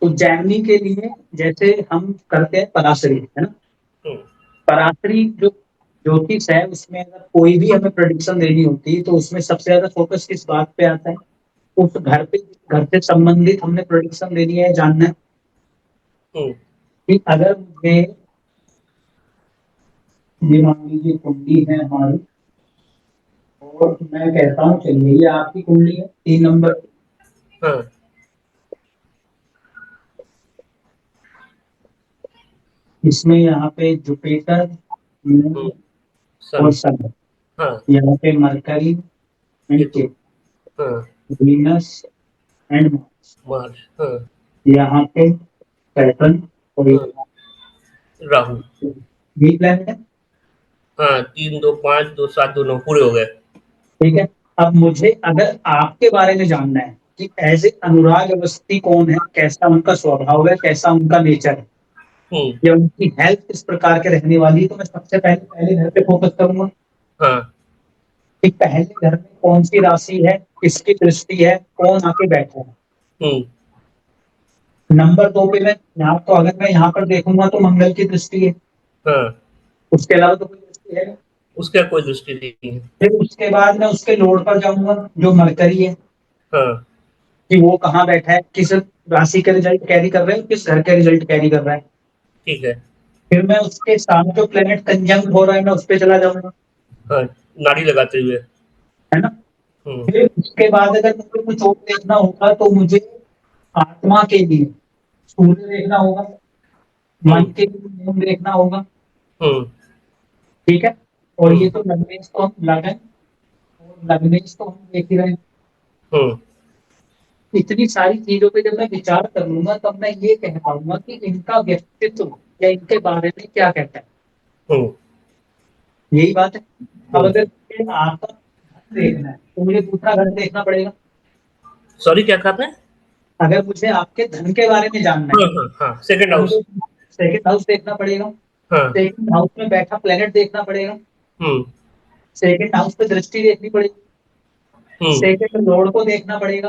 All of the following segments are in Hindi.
उज्जैनी के लिए जैसे हम करते हैं पराशरी, है ना? पराशरी जो ज्योतिष है उसमें अगर कोई भी हमें प्रेडिक्शन देनी होती है तो उसमें सबसे ज्यादा फोकस किस बात पे आता है? उस घर से संबंधित हमने प्रेडिक्शन देनी है, जानना है कि अगर मुझे, ये मान लीजिए कुंडली है हमारी, और मैं कहता हूँ चलिए ये आपकी कुंडली है 3 नंबर। हाँ, इसमें यहाँ पे जुपिटर, मून सन। और सन, हाँ, यहाँ पे मरकरी एंड केतु। हाँ, वीनस एंड मार्च। हाँ, यहाँ पे सैटर्न और हाँ, राहु। ये प्लैनेट है। हाँ, 3 2 5 2 7 2 9 पूरे हो गए। ठीक है। अब मुझे अगर आपके बारे में जानना है कि एज ए अनुराग अवस्थी कौन है, कैसा उनका स्वभाव है, कैसा उनका नेचर है, हम्म। या उनकी हेल्थ किस प्रकार के रहने वाली है, तो मैं सबसे पहले पहले घर पे फोकस करूंगा हाँ। कि पहले घर में कौन सी राशि है, किसकी दृष्टि है, कौन आके बैठा है। हम्म। नंबर 2 पे मैं यहाँ, तो अगर मैं यहाँ पर देखूंगा तो मंगल की दृष्टि है, हाँ, उसके अलावा तो कोई दृष्टि है नहीं। उसका कोई दृष्टि नहीं है। फिर उसके बाद मैं उसके लोड पर जाऊंगा जो मरकरी है, हाँ, कि वो कहाँ बैठा है, किस राशि का रिजल्ट कैरी कर रहा है, किस घर का रिजल्ट कैरी कर रहा है। ठीक है। फिर मैं उसके साथ जो प्लेनेट कंजंक्ट हो रहा है मैं उस पर चला जाऊंगा, हाँ, नाड़ी लगाते हुए। है ना? हम्म। फिर उसके बाद अगर मुझे कुछ और देखना होगा तो मुझे आत्मा के लिए सूर्य देखना होगा, मन हम्म। के लिए मून देखना होगा। हम्म। ठीक है। और ये हम्म। तो लग्नेश तो हम लगन और लग्नेश तो हम देख ही रहे हैं। हम्म। इतनी सारी चीजों पे जब मैं विचार कर लूंगा तब मैं ये कह पाऊंगा कि इनका व्यक्तित्व या इनके बारे में क्या कहता है। हम्म। यही बात है। अब हम्म। अगर मुझे आपका घर देखना है तो मुझे दूसरा घर देखना पड़ेगा। सॉरी, क्या कहा आपने? अगर मुझे आपके धन के बारे में जानना है हाँ, हाँ, हाँ, सेकंड तो हाउस। मुझे सेकंड हाउस देखना पड़ेगा। हाँ। सेकंड हाउस में बैठा प्लेनेट देखना पड़ेगा। हम्म। सेकंड हाउस पे दृष्टि देखनी पड़ेगी। हम्म। सेकंड लॉर्ड को देखना पड़ेगा।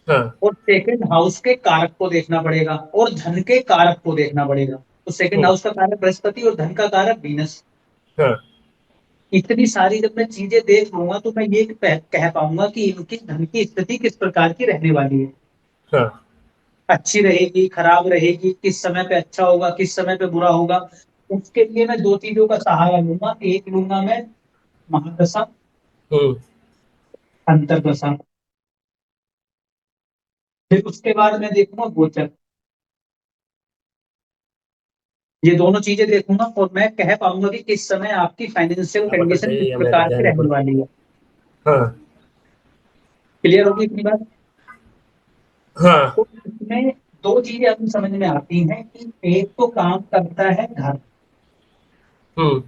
हाँ। और सेकंड हाउस के कारक को देखना पड़ेगा और धन के कारक को देखना पड़ेगा। तो सेकंड हम्म। हाउस का कारक बृहस्पति और धन का कारक वीनस। हाँ। इतनी सारी जब मैं चीजें देख लूंगा तो मैं ये कह पाऊंगा कि इनकी धन की स्थिति किस प्रकार की रहने वाली है। हाँ। अच्छी रहेगी, खराब रहेगी, किस समय पे अच्छा होगा, किस समय पे बुरा होगा। उसके लिए मैं दो चीजों का सहारा लूंगा। एक लूंगा मैं महादशा, हम्म। अंतरदशा। फिर उसके बाद मैं देखूंगा गोचर। ये दोनों चीजें देखूंगा और मैं कह पाऊंगा कि किस समय आपकी फाइनेंशियल मटर कंडीशन किस चाहिए या मैदा प्रकार क्या की है रहने ऊपर? वाली है। हाँ। क्लियर होगी इतनी बात? हाँ। तो इसमें दो चीजें अभी समझ में आती हैं कि एक तो काम करता है घर, हम्म।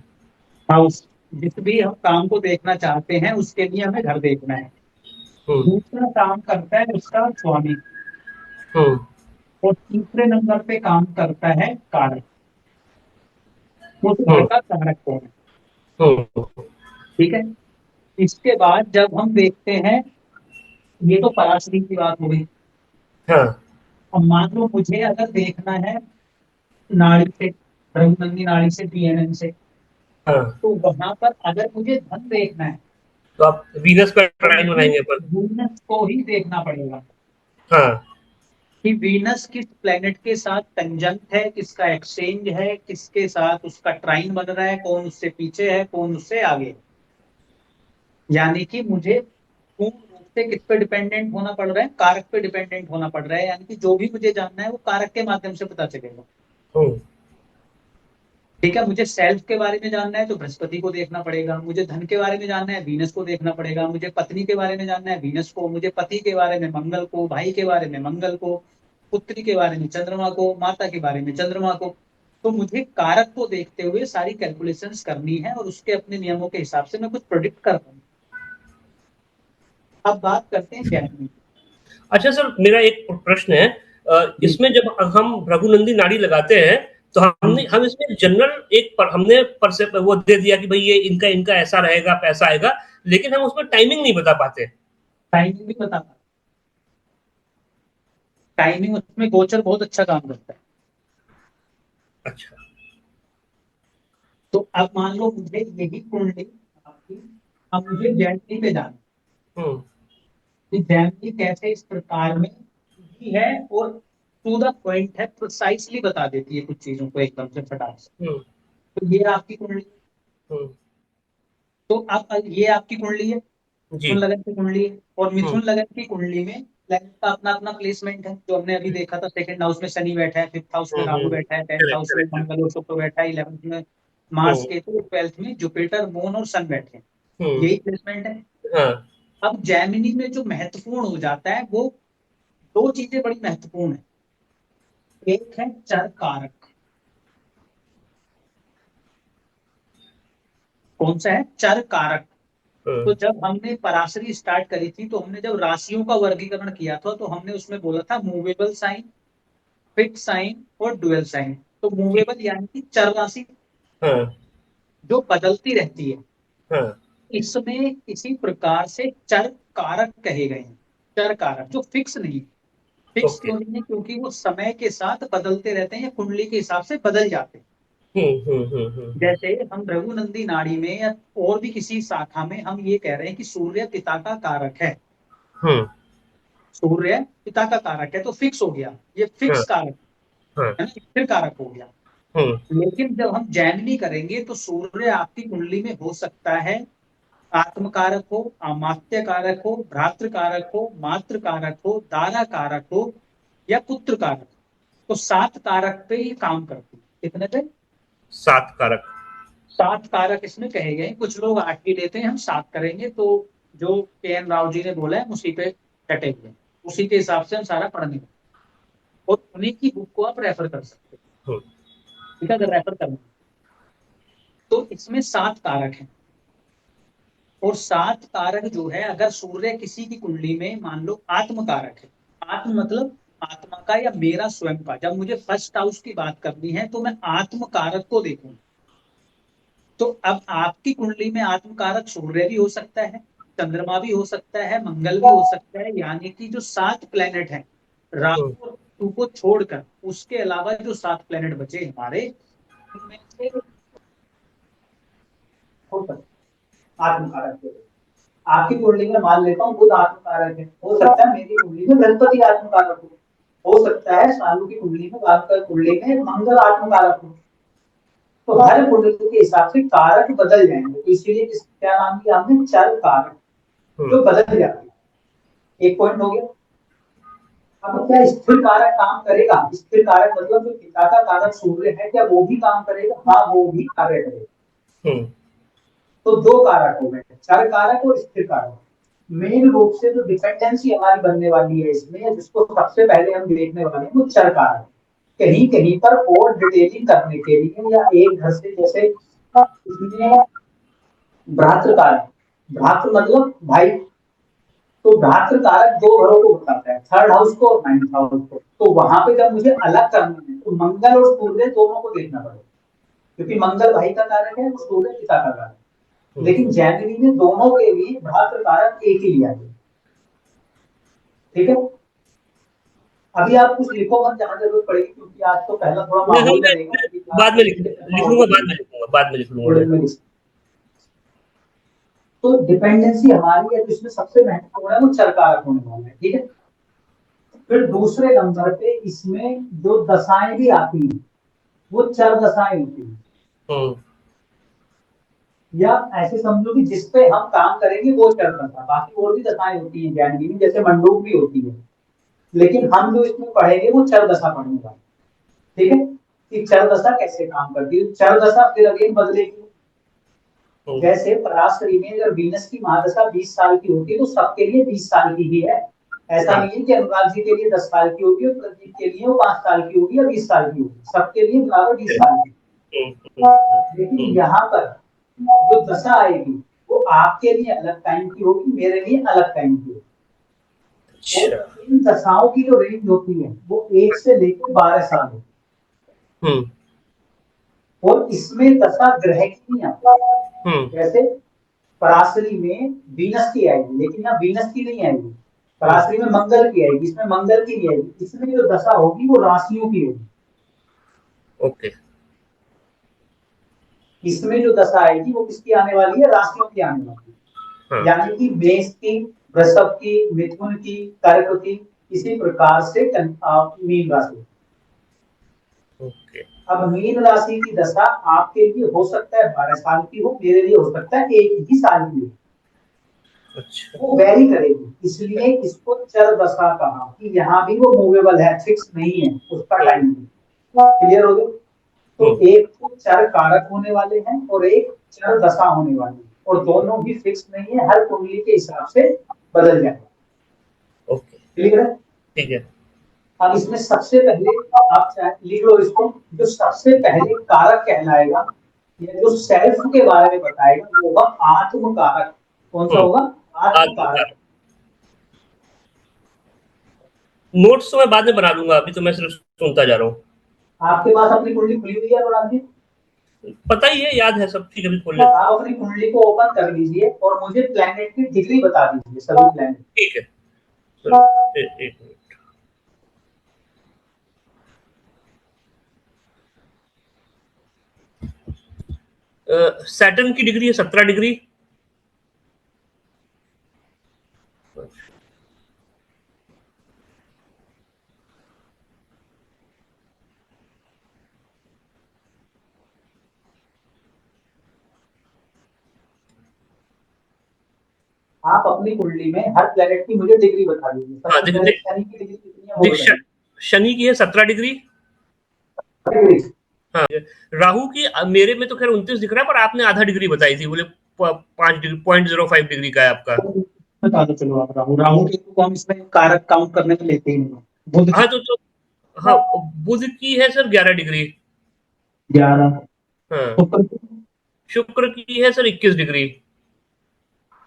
हाउस। जिस भी हम काम को देखना चाहते हैं उसके लिए हमें घर देखना है। हम्म। दूसरा काम करता है उसका स्वामी। हम्म। और तीसरे नंबर पे काम करता है कारक। उस घर हम्म। का कारक कौन है? हम्म। ठीक है। इसके बाद जब हम देखते हैं, ये तो पराशरी की बात हो गई। हाँ। अब मान लो मुझे अगर देखना है नाड़ी से, रघुनंदी नाड़ी से, पीएनएन से, हाँ, तो वहां पर अगर मुझे धन देखना है तो आप वीनस पर तो ट्राइन मुझे बनाएंगे अपन। वीनस को ही देखना पड़ेगा हाँ। कि वीनस किस प्लेनेट के साथ कंजंक्ट है, किसका एक्सचेंज है, किसके साथ उसका ट्राइन बन रहा है, कौन उससे पीछे है, कौन उससे आगे है। यानी कि मुझे पूर्ण रूप से किस पे डिपेंडेंट होना पड़ रहा है? कारक पे डिपेंडेंट होना पड़ रहा है। यानी कि जो भी मुझे जानना है वो कारक के माध्यम से पता चलेगा। हम्म। ठीक है। मुझे सेल्फ के बारे में जानना है तो बृहस्पति को देखना पड़ेगा। मुझे धन के बारे में जानना है, वीनस को देखना पड़ेगा। मुझे पत्नी के बारे में जानना है, वीनस को। मुझे पति के बारे में मंगल को, भाई के बारे में मंगल को, पुत्री के बारे में चंद्रमा को, माता के बारे में चंद्रमा को। तो मुझे कारक को देखते हुए सारी कैलकुलेशंस करनी है और उसके अपने नियमों के हिसाब से मैं कुछ प्रोडिक्ट कर रहा हूँ। अब बात करते हैं जैमिनी। अच्छा सर, मेरा एक प्रश्न है। जी। इसमें जब हम रघुनंदी नाड़ी लगाते हैं तो हम इसमें जनरल हमने वो दे दिया कि भाई ये इनका इनका ऐसा रहेगा, पैसा आएगा, लेकिन हम उसमें टाइमिंग नहीं बता पाते। टाइमिंग भी बता। टाइमिंग उसमें गोचर बहुत अच्छा काम करता है। अच्छा। तो अब मान लो मुझे यही कुंडली आपकी, अब मुझे जैमिनी पे जाना हम्म है। जैमिनी कैसे इस प्रकार में भी है और टू द पॉइंट है, प्रिसाइसली बता देती है कुछ चीजों को एकदम से फटाक से। हम्म तो ये आपकी कुंडली, हम्म तो अब ये आपकी कुंडली है, जी। मिथुन लगन की कुंडली है। और हम्म मिथुन लगन की कुंडली में प्लैनेट का अपना अपना प्लेसमेंट है, जो हमने अभी देखा था। सेकंड हाउस में शनि बैठा है, फिफ्थ हाउस में राहु बैठा है, टेंथ करेक्ट हाउस में करेक्ट करेक्ट। मंगल और शुक्र बैठा है, 11th में मार्स हम्म केतु, 12th में जुपिटर मून और सन बैठे हैं। हम्म यही प्लेसमेंट है। हाँ। अब जैमिनी में जो महत्वपूर्ण हो जाता है वो दो चीजें बड़ी महत्वपूर्ण है। एक है चर कारक। कौन सा है? चर कारक। तो हम्म जब हमने पराशरी स्टार्ट करी थी, तो हमने जब राशियों का वर्गीकरण किया था, तो हमने उसमें बोला था मूवेबल साइन, फिक्स साइन और डुअल साइन। तो जी। मूवेबल यानी कि चर राशि हाँ जो बदलती रहती है, हाँ। इसमें इसी प्रकार से चर कारक कहे गए हैं। चर कारक जो फिक्स नहीं है। Fix okay. क्यों नहीं है? क्योंकि वो समय के साथ बदलते रहते हैं या कुंडली के हिसाब से बदल जाते हैं। हम्म। जैसे हम भृगुनंदी नाड़ी में या और भी किसी शाखा में हम ये कह रहे हैं कि सूर्य पिता का कारक है। हम्म सूर्य पिता का कारक है तो फिक्स हो गया, ये हाँ फिक्स कारक हाँ। है ना, स्थिर कारक हो गया। हम्म लेकिन जब हम जैमिनी करेंगे तो सूर्य आपकी कुंडली में हो सकता है आत्म कारक हो, अमात्य कारक हो, भ्रातृ कारक हो, मातृ कारक हो, दारा कारक हो या पुत्र कारक। तो 7 कारक पे ये काम करती है। कितने पे? 7 कारक। 7 कारक इसमें कहे गए। कुछ लोग 8 भी लेते हैं, हम 7 करेंगे। तो जो के एन राव जी ने बोला है उसी पे डटे हुए हैं। उसी के हिसाब से हम सारा पढ़ने हैं। और उन्हीं की बुक को आप रेफर कर सकते हैं। हम्म ठीक है, अगर रेफर करना है। तो इसमें 7 कारक हैं। और 7 कारक जो है, अगर सूर्य किसी की कुंडली में मान लो आत्म कारक है, आत्म मतलब आत्मा का या मेरा स्वयं का, जब मुझे फर्स्ट हाउस की बात करनी है तो मैं आत्म कारक को देखूं। तो अब आपकी कुंडली में आत्म कारक सूर्य भी हो सकता है, चंद्रमा भी हो सकता है, मंगल भी हो सकता है। यानी कि जो 7 प्लेनेट हैं, हम्म राहु और केतु को छोड़कर, उसके अलावा जो 7 प्लेनेट बचे हमारे, उनमें से हो सकता है आत्म कारक। आपकी कुंडली में मान लेता हूँ बुध आत्म कारक है, हो सकता है मेरी कुंडली में बृहस्पति आत्म कारक हो सकता है सालू की कुंडली में, आपका कुंडली में मंगल आत्म कारक हो। तो हर कुंडली के हिसाब से कारक बदल जाएंगे। तो इसीलिए क्या नाम दिया हमने? चर कारक, जो बदल जाते हैं। एक पॉइंट हो गया। अब क्या स्थिर कारक काम करेगा? स्थिर कारक मतलब जो पिता का कारक सूर्य है, क्या वो भी काम करेगा? हाँ, वो भी कार्य करेगा। हम्म तो 2 कारक हो गए, चर कारक और स्थिर कारक। मेन रूप से जो डिपेंडेंसी हमारी बनने वाली है इसमें, जिसको सबसे पहले हम देखने वाले हैं, वो चर कारक। कहीं कहीं पर और डिटेलिंग करने के लिए, या एक घर से जैसे इसमें भ्रातृ कारक, भ्रातृ मतलब भाई, तो भ्रातृ कारक 2 घरों को बताता है, थर्ड हाउस को और नाइन्थ हाउस को। तो वहां पे जब मुझे अलग करना है तो मंगल और सूर्य दोनों को देखना पड़ेगा, क्योंकि मंगल भाई का कारक है और सूर्य पिता का कारक है। लेकिन जैमिनी में दोनों के लिए भ्रातृ कारक एक ही लिया गया। ठीक है। अभी आप कुछ लिखो मत जहां जरूरत पड़ेगी, क्योंकि आज तो पहला थोड़ा नहीं हम माहौल में मैं, रहेगा, मैं अभी क्लास बाद में धीरे धीरे खत्म लिख होती लूंगा, जाएगी। बाद में लिख लूंगा थोड़े मैं। में तो डिपेंडेंसी हमारी है, तो इसमें सबसे महत्वपूर्ण है वो चर कारक होने वाला है। ठीक है। फिर दूसरे नंबर पे इसमें जो दशाएं भी आती हैं, वो चर दशाएं होती हैं। हम्म या ऐसे समझो कि जिसपे हम काम करेंगे वो चर दशा, बाकी और भी दशाएं होती हैं ज्ञान की, जैसे मंडूक भी होती है। लेकिन हम जो इसमें पढ़ेंगे वो चर दशा पढ़ने वाले। ठीक है। कि चर दशा कैसे काम करती है। चर दशा फिर अगेन बदलेगी। हम्म जैसे पराशरी में अगर वीनस की महादशा 20 साल की होती है, तो सबके लिए 20 साल की ही है। ऐसा हाँ। नहीं है कि अनुराग जी के लिए 10 साल की होगी और प्रदीप के लिए वो 5 साल की होगी या 20 साल की होगी। सबके लिए बराबर 20 साल की। लेकिन हम्म। यहाँ पर जो दशा आएगी वो आपके लिए अलग टाइम की होगी, मेरे लिए अलग टाइम की होगी। अच्छा। और इन दशाओं की जो रेंज होती है वो 1 से लेकर 12 साल होती हम्म है। और इसमें दशा ग्रह की नहीं आती। हम्म जैसे पराशरी में वीनस की आएगी, लेकिन यहाँ वीनस की नहीं आएगी। पराश्री में मंगल की आएगी, इसमें मंगल की नहीं आएगी, इसमें जो दशा होगी वो राशियों की होगी। ओके। इसमें जो दशा आएगी वो किसकी आने वाली है, राशियों की आने वाली है। हाँ। यानी कि मेष की, वृषभ की, मिथुन की, कर्क की, इसी प्रकार से मीन राशि। ओके। अब मीन राशि की दशा आपके लिए हो सकता है 12 साल की हो, मेरे लिए हो सकता है 1 ही साल की हो, अच्छा। वो वेरी करेगी, इसलिए इसको चर दशा कहा कि यहाँ भी वो मूवेबल है, फिक्स नहीं है उसका टाइम। क्लियर हो गया। तो हम्म। एक तो चर कारक होने वाले हैं और एक चर दशा होने वाली है, और दोनों ही फिक्स नहीं है, हर कुंडली के हिसाब से बदल जाएगा। ओके। क्लियर है। ठीक है। अब इसमें सबसे पहले आप चाहे लिख लो इसको, जो सबसे पहले कारक कहलाएगा या जो सेल्फ के बारे में बताएगा वो होगा आत्म कारक। कौन सा हम्म। होगा, आत्म आत्मकार। कारक। नोट्स तो मैं बाद में बना दूंगा, अभी तो मैं सिर्फ सुनता जा रहा हूँ। आपके पास अपनी कुंडली खुली हुई है और आपकी, पता ही है, याद है सब, ठीक है, अभी खोल लेते आप अपनी कुंडली को ओपन कर लीजिए और मुझे प्लैनेट की डिग्री बता दीजिए, सभी प्लैनेट। हैं। ठीक है। चलो, एक मिनट। सैटर्न की डिग्री है 17 डिग्री। आप अपनी कुंडली में हर प्लैनेट की मुझे डिग्री बता दीजिए। हाँ, सबसे देख पहले देख शनि की डिग्री कितनी है वो देख, बताइए। शनि की है 17 डिग्री। डिग्री हाँ। राहु की मेरे में तो खैर 29 दिख रहा है, पर आपने आधा डिग्री बताई थी, बोले 5 डिग्री, 0.05 डिग्री का है आपका। बता दो, चलो आप राहु, राहु के को हम इसमें कारक काउंट करने में लेते ही नहीं हैं। बुध हाँ की तो हाँ, बुध की है सर 11 डिग्री। 11, हाँ। शुक्र की शुक्र की है सर 21 डिग्री।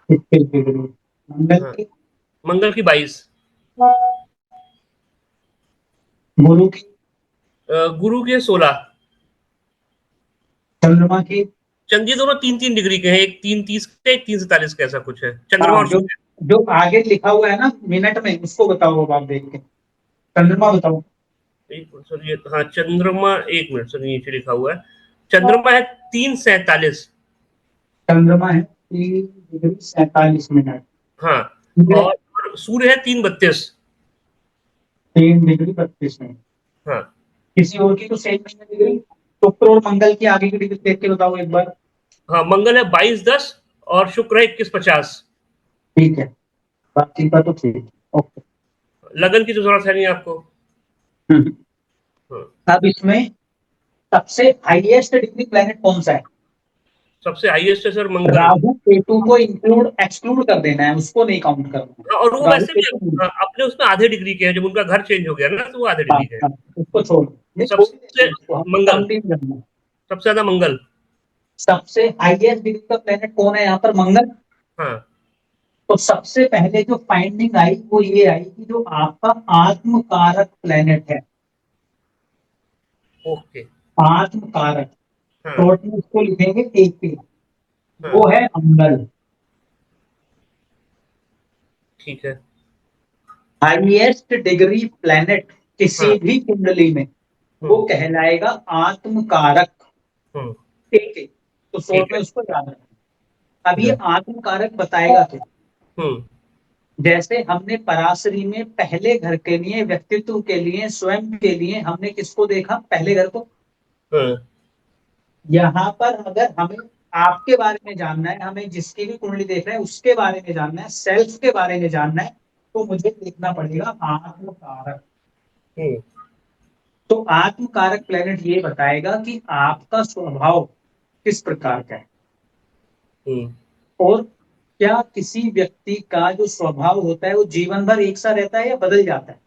21 डिग्री, मंगल हाँ। की, मंगल की 22। गुरु की, गुरु के 16। चंद्रमा की। चंद्र दोनों 3-3 डिग्री के हैं, एक 3:30 का, एक 3:47 का, ऐसा कुछ है चंद्रमा हाँ, और जो सूर्य। जो आगे लिखा हुआ है ना मिनट में, उसको बताओ अब आप देख के, चंद्रमा बताओ। एक मिनट सर, ये हाँ चंद्रमा, एक मिनट सर, नीचे लिखा हुआ है चंद्रमा है 3:47। चंद्रमा है 3 डिग्री 47 मिनट। हाँ। ठीक है, और सूर्य है 3:32। 3 डिग्री 32 मिनट। हाँ। किसी और की तो सेम नहीं है डिग्री। शुक्र और मंगल की आगे की डिग्री देख के बताओ एक बार। हाँ, मंगल है 22:10 और शुक्र है 21:50। ठीक है, बाकी का तो ठीक है। ओके। लगन की तो जरूरत है नहीं आपको। हम्म। हाँ। अब इसमें सबसे हाईएस्ट डिग्री प्लेनेट कौन सा है। सबसे हाईएस्ट है सर मंगल। राहु केतु को इंक्लूड एक्सक्लूड कर देना है, उसको नहीं काउंट करना है। हाँ, और वो राहु वैसे भी केतु, अपने उसमें आधे डिग्री के हैं, जब उनका घर चेंज हो गया ना, तो वो आधे हाँ डिग्री के हैं। हाँ, उसको छोड़, ये छोड़ ही देना सबसे है, उसको हमको मंगल, काउंट ही नहीं करना है। सबसे ज्यादा मंगल। सबसे हाईएस्ट डिग्री का प्लेनेट कौन है यहाँ पर, मंगल। हाँ। तो सबसे पहले जो फाइंडिंग आई वो ये आई कि जो आपका आत्म कारक प्लेनेट है, ओके। आत्म कारक, हाँ। शॉर्ट में उसको लिखेंगे AP, हाँ। वो है मंगल। ठीक है। हाईएस्ट डिग्री प्लेनेट हाँ। किसी भी कुंडली में वो हम्म। कहलाएगा आत्म कारक। हम्म। ठीक है, तो ठीक शॉर्ट में है। उसको याद रखना। अब ठीक है। ये आत्म कारक बताएगा क्या, हम्म। जैसे हमने पराशरी में पहले घर के लिए, व्यक्तित्व के लिए, स्वयं के लिए हमने किसको देखा, पहले घर को। हाँ। यहाँ पर अगर हमें आपके बारे में जानना है, हमें जिसकी भी कुंडली देख रहे हैं उसके बारे में जानना है, सेल्फ के बारे में जानना है, तो मुझे देखना पड़ेगा आत्म कारक। हम्म। तो आत्म कारक प्लेनेट ये बताएगा कि आपका स्वभाव किस प्रकार का है, हम्म। और क्या किसी व्यक्ति का जो स्वभाव होता है वो जीवन भर एक सा रहता है या बदल जाता है।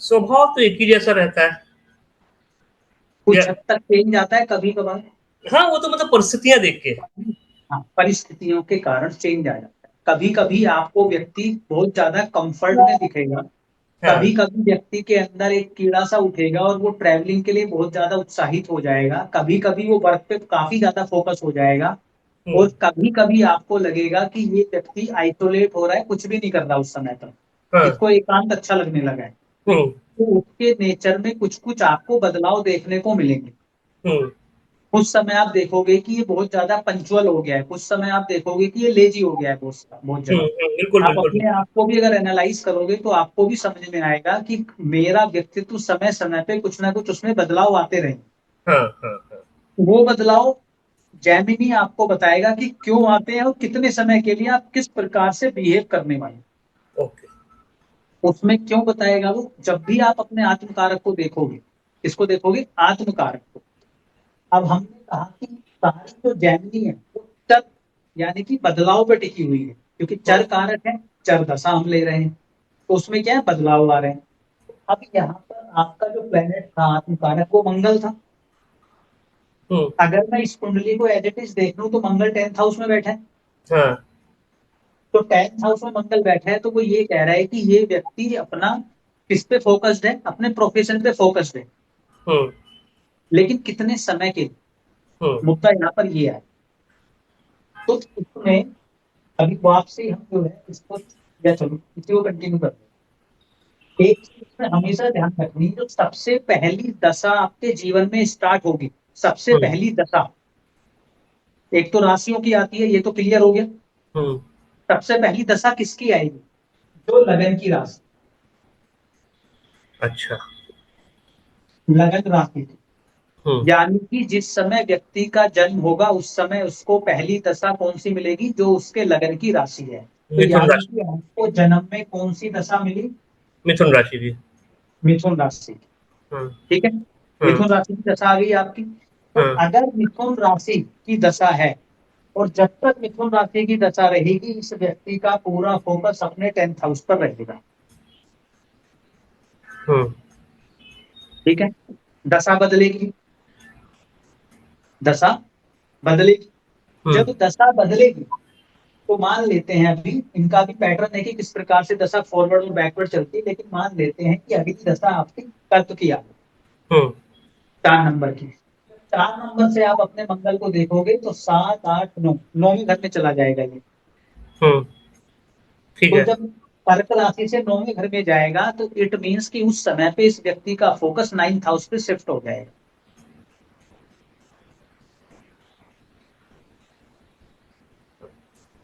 स्वभाव तो एक ही जैसा रहता है। या कुछ हद तक चेंज आता है कभी कभार। हाँ, वो तो मतलब परिस्थितियां देख के। हाँ, परिस्थितियों के कारण चेंज आ जाता है। कभी कभी आपको व्यक्ति बहुत ज्यादा कंफर्ट में दिखेगा, हाँ। कभी कभी व्यक्ति के अंदर एक कीड़ा सा उठेगा और वो ट्रैवलिंग के लिए बहुत ज्यादा उत्साहित हो जाएगा, कभी कभी वो वर्क पे काफी ज्यादा फोकस हो जाएगा, और हम्म। कभी कभी आपको लगेगा कि ये व्यक्ति आइसोलेट हो रहा है, कुछ भी नहीं कर रहा उस समय पर। हाँ, इसको एकांत अच्छा लगने लगा है, हम्म, तो उसके नेचर में कुछ कुछ आपको बदलाव देखने को मिलेंगे। हम्म, कुछ समय आप देखोगे कि ये बहुत ज्यादा पंचुअल हो गया है, कुछ समय आप देखोगे कि ये लेजी हो गया है बहुत बहुत ज्यादा। बिल्कुल आप बिल्कुल। अपने आप को भी अगर एनालाइज करोगे तो आपको भी समझ में आएगा कि मेरा व्यक्तित्व समय समय पे कुछ ना कुछ उसमें बदलाव आते रहे। हाँ हाँ हाँ। वो बदलाव जैमिनी आपको बताएगा कि क्यों आते हैं और कितने समय के लिए आप किस प्रकार से बिहेव करने वाले हैं। ओके। उसमें क्यों बताएगा वो, जब भी आप अपने आत्म कारक को देखोगे, किसको देखोगे, आत्म कारक को। अब हमने कहा कि सारी जो जैमिनी है वो चर यानी कि बदलाव पे टिकी हुई है, क्योंकि चर कारक है, चर दशा हम ले रहे हैं, तो उसमें क्या है, बदलाव आ रहे हैं। अब यहाँ पर आपका जो प्लेनेट था आत्म कारक वो मंगल था। हम्म। अगर मैं इस कुंडली को एज इट इज देख लूं तो मंगल 10th हाउस में बैठा है। हाँ। तो 10th हाउस में मंगल बैठा है तो वो ये कह रहा है कि ये व्यक्ति अपना किस पे फोकस्ड है, अपने प्रोफेशन पे फोकस्ड है, हम्म। लेकिन कितने समय के लिए? हम्म। मुद्दा यहाँ पर ये है। तो इसमें अभी वापसी हम जो है इसको, या चलो इसी को कंटिन्यू कर रहे हैं। एक चीज में हमेशा ध्यान रखनी, जो सबसे पहली दशा आपके जीवन में स्टार्ट होगी, सबसे हम्म। पहली दशा, एक तो राशियों की आती है, ये तो क्लियर हो गया। हम्म। सबसे पहली दशा किसकी आएगी? जो लगन की राशि, अच्छा। लगन राशि की। हम्म। यानी कि जिस समय व्यक्ति का जन्म होगा उस समय उसको पहली दशा कौन सी मिलेगी? जो उसके लगन की राशि है। तो मिथुन यानी राशि। कि हमको जन्म में कौन सी दशा मिली? मिथुन राशि की। मिथुन राशि की। हम्म। ठीक है, हम्म। मिथुन राशि की दशा आ गई आपकी। तो हाँ। अगर मिथुन राशि की दशा है, और जब तक मिथुन राशि की दशा रहेगी इस व्यक्ति का पूरा फोकस अपने 10th हाउस पर रहेगा। हम्म। ठीक है, दशा बदलेगी, दशा बदलेगी। हम्म। जब दशा बदलेगी तो मान लेते हैं, अभी इनका भी पैटर्न है कि किस प्रकार से दशा फॉरवर्ड और बैकवर्ड चलती है, लेकिन मान लेते हैं कि अगली दशा आपकी कर्क की आ गई, हम्म। 4 नंबर की। 4 नंबर से आप अपने मंगल को देखोगे तो 7 8 9, 9वें घर में चला जाएगा ये। हम्म। ठीक तो है। जब कर्क राशि से 9वें घर में जाएगा तो इट मीन्स कि उस समय पे इस व्यक्ति का फोकस 9th हाउस पे शिफ्ट हो जाएगा।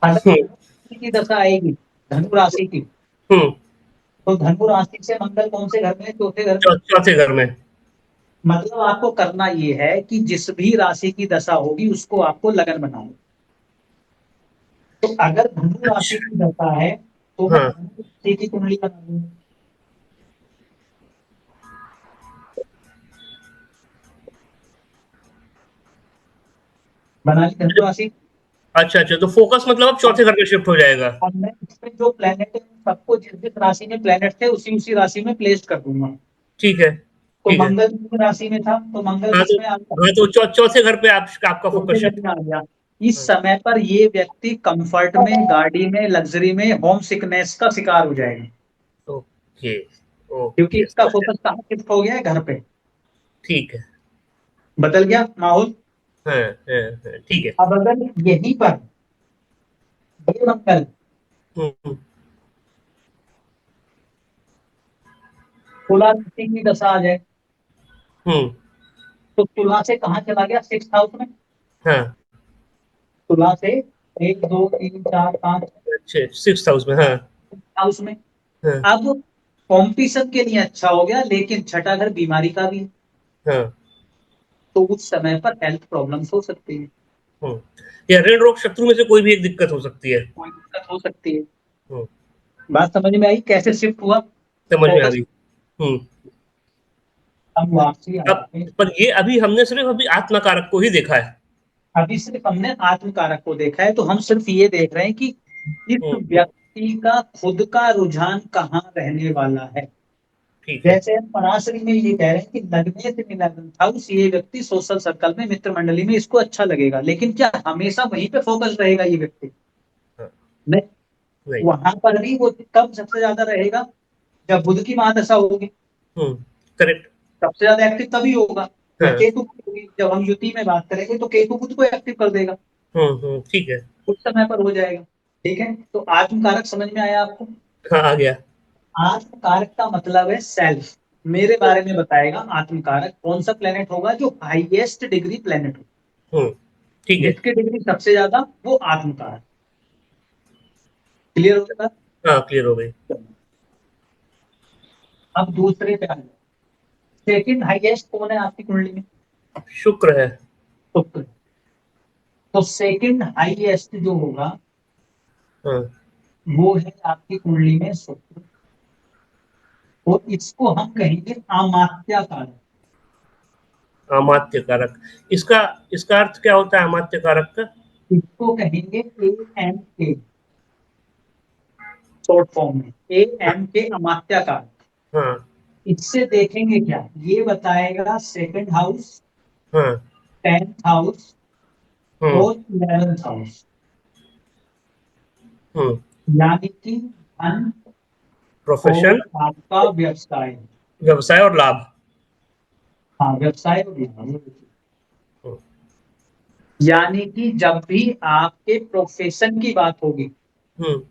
अगर हम्म। धनु राशि की दशा आएगी, धनु राशि की, हम्म। तो धनु राशि से मंगल कौन से घर में है? चौथे घर में। चौथे घर में। मतलब आपको करना ये है कि जिस भी राशि की दशा होगी उसको आपको लगन बनाना। तो अगर धनु राशि अच्छा। की दशा है तो मैं हाँ। धनु राशि की कुंडली बना लूंगा। बना ली धनु राशि। अच्छा अच्छा, तो फोकस मतलब अब अब चौथे घर में शिफ्ट हो जाएगा। अब मैं इसमें जो प्लेनेट है सबको जिस जिस राशि में प्लेनेट थे उसी उसी राशि में प्लेस कर दूंगा। ठीक है। तो ठीक है। मंगल किस राशि में था, तो मंगल हाँ तो, किस में आ गया? हाँ तो चौथे घर पे आपका फोकस चौथे घर शिफ्ट। में आ गया। इस समय पर ये व्यक्ति कंफर्ट में, गाड़ी में, लग्जरी में, होम सिकनेस का शिकार हो जाएगा, ओके। क्योंकि ओके, इसका समझ गया। फोकस कहाँ शिफ्ट हो गया है? घर पे। ठीक है। बदल गया माहौल। हाँ हाँ हाँ, ठीक है। अब अगर यहीं पर ये मंगल हम्म। तुला राशि की दशा आ जाए, हम्म। तो तुला से कहाँ चला गया? 6th हाउस में। हाँ। तुला से 1 2 3 4 5 अच्छे 6th हाउस में, हाँ। हाउस में। हाँ। अब कॉम्पिटिशन के लिए अच्छा हो गया, लेकिन छठा घर बीमारी का भी है, हाँ। तो उस समय पर हेल्थ प्रॉब्लम्स हो सकती है। हम्म। या ऋण रोग शत्रु में से कोई भी एक दिक्कत हो सकती है। कोई दिक्कत हो सकती है। हम्म। बात समझ में आई कैसे शिफ्ट हुआ समझ में आ फोकस? गई। हम्म। हम वापसी अब आते हैं। पर ये अभी हमने सिर्फ अभी आत्मकारक को ही देखा है। अभी सिर्फ हमने आत्म कारक को देखा है, तो हम सिर्फ ये देख रहे हैं कि इस हम्म। व्यक्ति का खुद का रुझान कहाँ रहने वाला है। ठीक है। जैसे हम पराशरी में ये कह रहे हैं कि लगने से निलग्न था उस, ये व्यक्ति सोशल सर्कल में, मित्र मंडली में इसको अच्छा लगेगा, लेकिन क्या हमेशा वहीं पे फोकस रहेगा ये व्यक्ति? हाँ। नहीं, नहीं। वहां पर भी वो कब सबसे ज्यादा रहेगा? जब बुध की महादशा होगी, हम्म। करेक्ट। सबसे ज्यादा एक्टिव तभी होगा। या हाँ। केतु की होगी, जब हम युति में बात करेंगे तो केतु बुध को एक्टिव कर देगा, ठीक है। उस समय पर हो जाएगा। ठीक है, तो आत्म कारक समझ में आया आपको? हाँ, आ गया। आत्मकारक का मतलब है सेल्फ, मेरे बारे में बताएगा। आत्मकारक कौन सा प्लेनेट होगा? जो हाईएस्ट डिग्री प्लेनेट हो, ठीक है। जिसकी डिग्री सबसे ज्यादा, वो आत्मकारक। क्लियर हो गया? हाँ, क्लियर हो गई। अब दूसरे पे आ जाओ। सेकंड हाईएस्ट कौन है आपकी कुंडली में? शुक्र है। शुक्र। तो सेकंड हाईएस्ट जो होगा हाँ, वो है आपकी कुंडली में शुक्र, और इसको हम कहेंगे अमात्या कारक। अमात्य कारक। इसका इसका अर्थ क्या होता है अमात्य कारक का? इसको कहेंगे AMK, शॉर्ट फॉर्म में AMK, अमात्या कारक। हाँ, इससे देखेंगे क्या, ये बताएगा सेकंड हाउस, हाँ, 10th हाउस हम्म, और 11th हाउस। हम्म। यानी कि धन प्रोफेशन, और आपका व्यवसाय। व्यवसाय और लाभ। हाँ, व्यवसाय और लाभ। हम्म, यानी कि जब भी आपके प्रोफेशन की बात होगी, हम्म,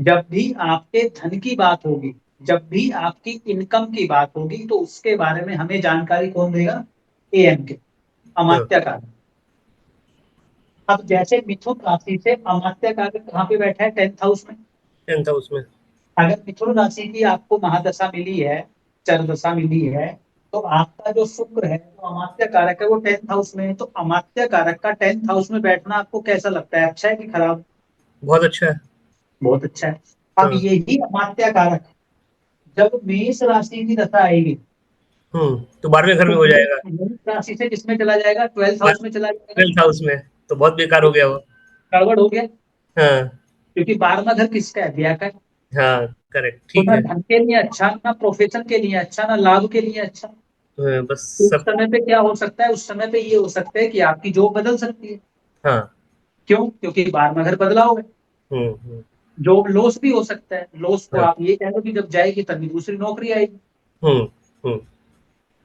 जब भी आपके धन की बात होगी, जब भी आपकी इनकम की बात होगी, तो उसके बारे में हमें जानकारी कौन देगा? AMK, हाँ, अमात्य कारक। अब जैसे मिथुन राशि से अमात्य कारक कहाँ पे बैठा है? 10th हाउस में। 10th हाउस में। अगर मिथुन राशि की आपको महादशा मिली है, चरदशा मिली है, तो आपका जो शुक्र है, जो अमात्य कारक है, वो 10th हाउस में है। तो अमात्य कारक का 10th हाउस में बैठना आपको कैसा लगता है? अच्छा है कि खराब? बहुत अच्छा है। बहुत अच्छा है। अब हाँ, यही अमात्य कारक जब मेष राशि की दशा आएगी, तो 12वें घर तो में हो जाएगा। मेष राशि से किसमें चला जाएगा? 12th हाउस में चला जाएगा। 12th हाउस में तो बहुत बेकार हो तो गया वो। गड़बड़ हो गया, हाँ, क्योंकि 12वां घर किसका है? व्यय का है। हाँ, करेक्ट, तो ठीक ना है। धन के लिए अच्छा, ना प्रोफेशन के लिए अच्छा, ना लाभ के लिए अच्छा। बस उस सब। समय पे क्या हो सकता है? उस समय पे ये हो सकता है कि आपकी जॉब बदल सकती है। हाँ। क्यों? क्योंकि 12वां घर बदलाव है। हम्म, हम्म। जॉब लॉस भी हो सकता है। लॉस को हाँ। आप ये कह लो कि जब जाएगी तभी दूसरी नौकरी आएगी। हम्म, हम्म,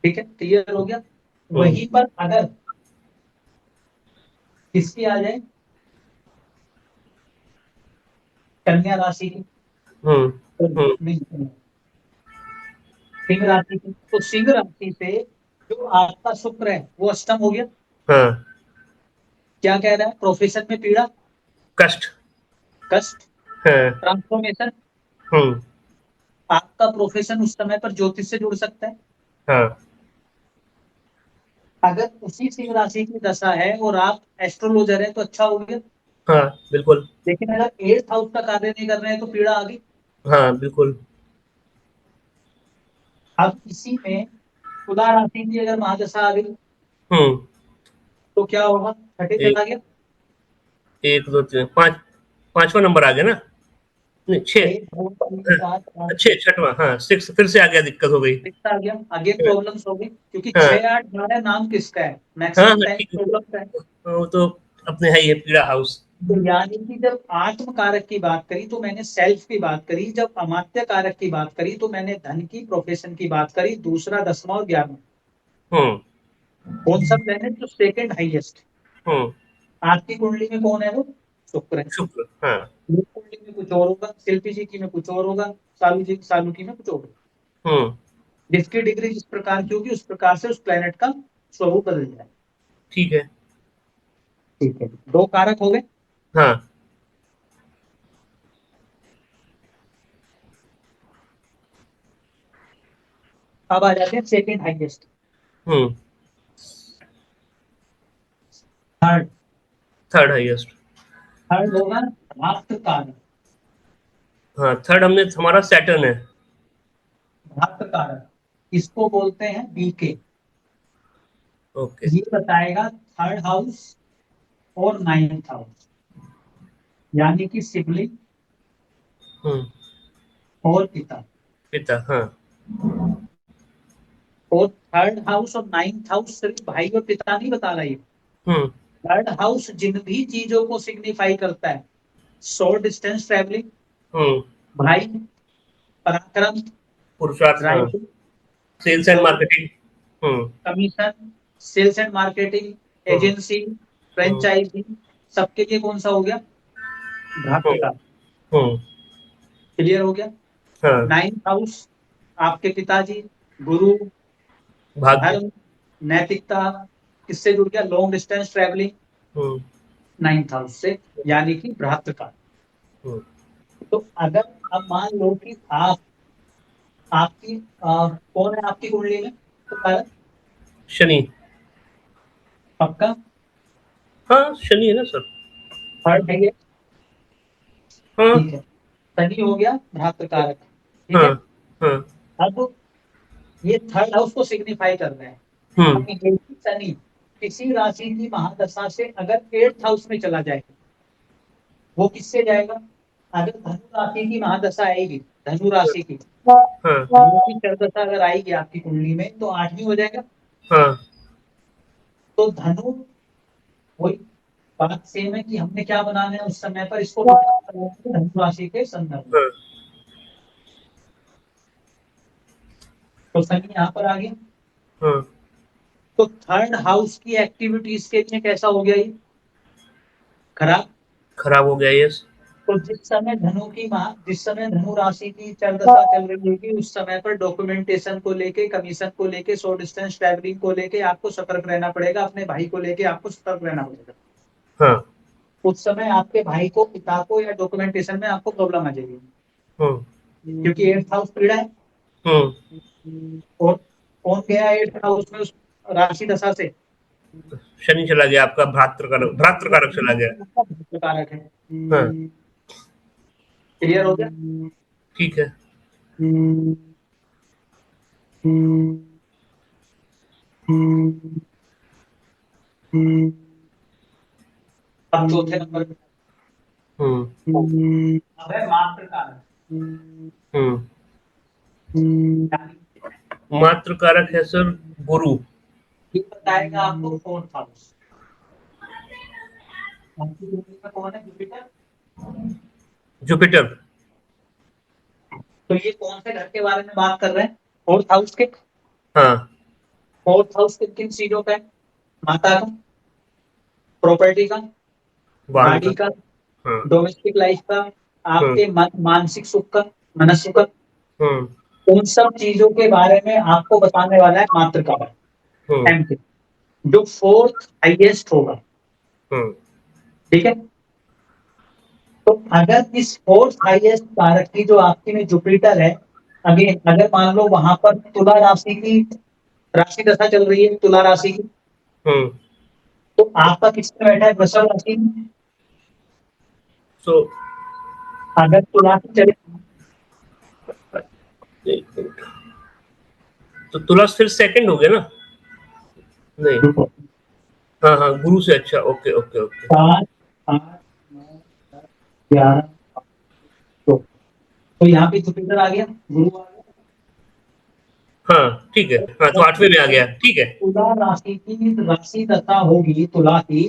ठीक है, क्लियर हो गया? हम्म, वहीं पर अगर किसकी आ जाए, कन्या राशि की, हम्म, तो हम्म। नहीं, सिंह राशि की, तो सिंह राशि से जो आपका शुक्र है वो अष्टम हो गया। हाँ। क्या कह रहा है? प्रोफेशन में पीड़ा, कष्ट। कष्ट, हाँ। ट्रांसफॉर्मेशन। हम्म। आपका प्रोफेशन उस समय पर ज्योतिष से जुड़ सकता है। हाँ, अगर उसी सिंह राशि की दशा है और आप एस्ट्रोलॉजर हैं, तो अच्छा हो गया। हाँ, बिल्कुल। लेकिन अगर 8th हाउस का कार्य नहीं कर रहे हैं, तो पीड़ा आ गई। हाँ, बिल्कुल। अब इसी में तुला राशि की अगर महादशा आ गई, हम्म। तो क्या होगा? छठे एक, चला गया। 1, 2, 3, 5। 5वां नंबर आ गया ना? नहीं, 6। एक, दो, तीन, चार, पाँच, छह, 6, 6वां, हाँ, 6 फिर से आ गया, दिक्कत हो गई। किसका आ गया? आगे प्रॉब्लम्स हो गई, क्योंकि हाँ, 6, 8, 12 नाम किसका है? हाँ, मैक्सिमम हाँ, टाइम ठीक है। प्रॉब्लम है। वो तो अपने है, ये पीड़ा हाउस। तो यानी कि जब आत्म कारक की बात करी तो मैंने सेल्फ की बात करी, जब अमात्य कारक की बात करी तो मैंने धन की, प्रोफेशन की बात करी। दूसरा, 10वां और 11वां, हम्म, कौन सा प्लेनेट जो सेकंड हाईएस्ट? हम्म। आपकी कुंडली में कौन है वो? शुक्र है। शुक्र, हाँ। मेरी कुंडली में कुछ और होगा, शिल्पी जी की में कुछ और होगा, सालू की में कुछ और होगा। हम्म, जिसकी डिग्री जिस प्रकार की होगी, उस प्रकार से उस प्लेनेट का स्वरूप बदल जाए। ठीक है। ठीक है, दो कारक हो गए। हाँ। अब आ जाते हैं second highest. Hmm. Third, third highest. Third होगा राष्ट्र कारक। हाँ, थर्ड हमने, हमारा सैटर्न है। राष्ट्र कारक इसको बोलते हैं BK। ओके। ये बताएगा थर्ड हाउस और 9th हाउस, यानी कि सिबलिंग हम्म। और पिता। पिता, हाँ। और थर्ड हाउस और 9th हाउस सिर्फ भाई और पिता नहीं बता रही है। हम्म, थर्ड हाउस जिन भी चीजों को सिग्निफाई करता है, शॉर्ट डिस्टेंस ट्रेवलिंग, हम्म। भाई, पराक्रम, पुरुषार्थ, हाँ। Writing, sales and job, marketing. Hmm, commission, sales and marketing, hmm, agency, hmm, franchisee, सबके लिए कौन सा हो गया? भ्रातृ हम्म, का। हम्म। क्लियर हो गया? हाँ, 9th हाउस आपके पिताजी, गुरु, भाग्य। धर्म, नैतिकता, किससे जुड़ गया? लॉन्ग डिस्टेंस ट्रेवलिंग, हम्म, 9th हाउस से, यानी कि भ्रातृका। हम्म, तो अगर अब मान लो कि आपकी कौन है आपकी कुंडली में? तो कारक शनि। पक्का? हाँ, शनि है ना सर। थर्ड है ये, हाँ, ठीक है। शनि हो गया भ्रातृकारक, ठीक हाँ, है। हाँ। अब ये थर्ड हाउस को सिग्निफाई कर रहे हैं। हम्म, अब यही शनि किसी राशि की महादशा से अगर 8th हाउस में चला जाए, वो किससे जाएगा? अगर धनु राशि की महादशा आएगी, धनु राशि की, हाँ, धनु की चरदशा अगर आएगी आपकी कुंडली में, तो 8वीं हो जाएगा। हाँ, तो धनु, वही बात सेम है कि हमने क्या बनाना है उस समय पर, इसको बनाना है धनु राशि के संदर्भ में। हाँ, तो शनि यहाँ पर आ गया। हाँ। तो थर्ड हाउस की एक्टिविटीज के लिए कैसा हो गया ये? खराब। खराब हो गया, यस। तो जिस समय धनु राशि की चरदशा चल रही होगी, उस समय पर डॉक्यूमेंटेशन को लेके, कमीशन को लेके, शॉर्ट डिस्टेंस ट्रैवलिंग को लेके आपको सतर्क रहना पड़ेगा। अपने भाई को लेके आपको सतर्क रहना पड़ेगा। हाँ। उस समय आपके भाई को, पिता को, या डॉक्यूमेंटेशन में आपको प्रॉब्लम आ जाएगी, हम्म, क्योंकि 8th हाउस पीड़ा है। हम्म। और कौन गया 8th हाउस में उस राशि दशा से? शनि चला गया आपका, भ्रातृकारक भ्रातृकारक चला गया। कारक है। हाँ, क्लियर हो गया? ठीक है। अब चौथे नंबर पे हम्म, अब है मात्र कारक। हम्म। मातृकारक है सर, गुरु। ये बताएगा आपको 4th हाउस। आपकी कुंडली में कौन है? जुपिटर। जुपिटर। तो ये कौन से घर के बारे में बात कर रहे हैं? 4th हाउस के। हाँ, 4th हाउस किन किन चीजों का है? माता का, प्रॉपर्टी का, वाहन का। गाड़ी का, हाँ, डोमेस्टिक लाइफ का, हाँ, आपके मानसिक सुख का, मनस्सु का। हम्म, उन सब चीजों के बारे में आपको बताने वाला है मातृका, हम्म, एम, जो 4th हाईएस्ट होगा, हम्म, ठीक है। तो अगर इस 4th हाईएस्ट कारक की जो आपकी में जुपिटर है, अगेन अगर मान लो वहां पर तुला राशि की राशि दशा चल रही है, तुला राशि की, हम्म। तो आपका किसमें बैठा है? वृषभ राशि में। सो अगर तुला की चले, एक मिनट। तो तुला फिर सेकंड हो गया ना? नहीं। हाँ, हाँ, गुरु से अच्छा। Okay, okay, okay. 5, 8, 9, 10, 11, तो यहाँ पे जुपिटर आ गया, गुरु आ गया। हाँ, ठीक है। हाँ, तो जब आठवें में आ गया, ठीक है। तुला राशि की राशि दशा होगी तुला की,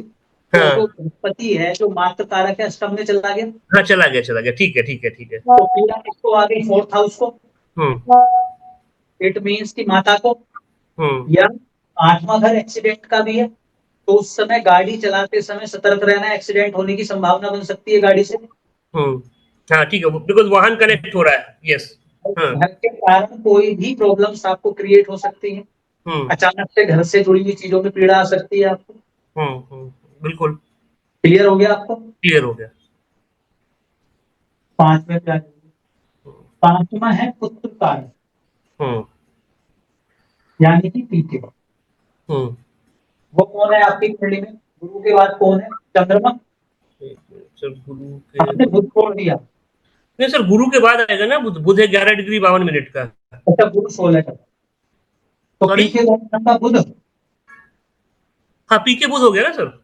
तो जो हाँ, बृहस्पति है, जो मात्र कारक है, अष्टम में चला गया। हाँ, चला गया, चला गया, ठीक है, ठीक है, ठीक है। तो पीड़ा किसको आ गई? 4th हाउस को। हम्म, इट मीन्स की माता को, हम्म, या 8वां घर एक्सीडेंट का भी है, तो उस समय गाड़ी चलाते समय सतर्क रहना, एक्सीडेंट होने की संभावना बन सकती है गाड़ी से। हम्म। हाँ, ठीक है, बिकॉज वाहन कनेक्ट हो रहा है, यस। हाँ, घर के कारण कोई भी प्रॉब्लम्स आपको क्रिएट हो सकती है। हम्म, अचानक से घर से जुड़ी हुई चीजों में पीड़ा आ सकती है आपको। हम्म, बिल्कुल। क्लियर हो गया आपको? क्लियर हो गया। 5वें पे आ जाइए। 5वां है पुत्र कारण, हम्म, यानी कि पीके। हम्म। वो कौन है आपकी कुंडली में? गुरु के बाद कौन है? चंद्रमा। एक मिनट सर, गुरु के आपने बुध छोड़ दिया। नहीं सर, गुरु के बाद आएगा ना बुध। बुध है 11 डिग्री 52 मिनट का। अच्छा, गुरु 16 का, तो सॉरी। पीके कौन था? बुध। हाँ, पी के बुध हो गया ना सर।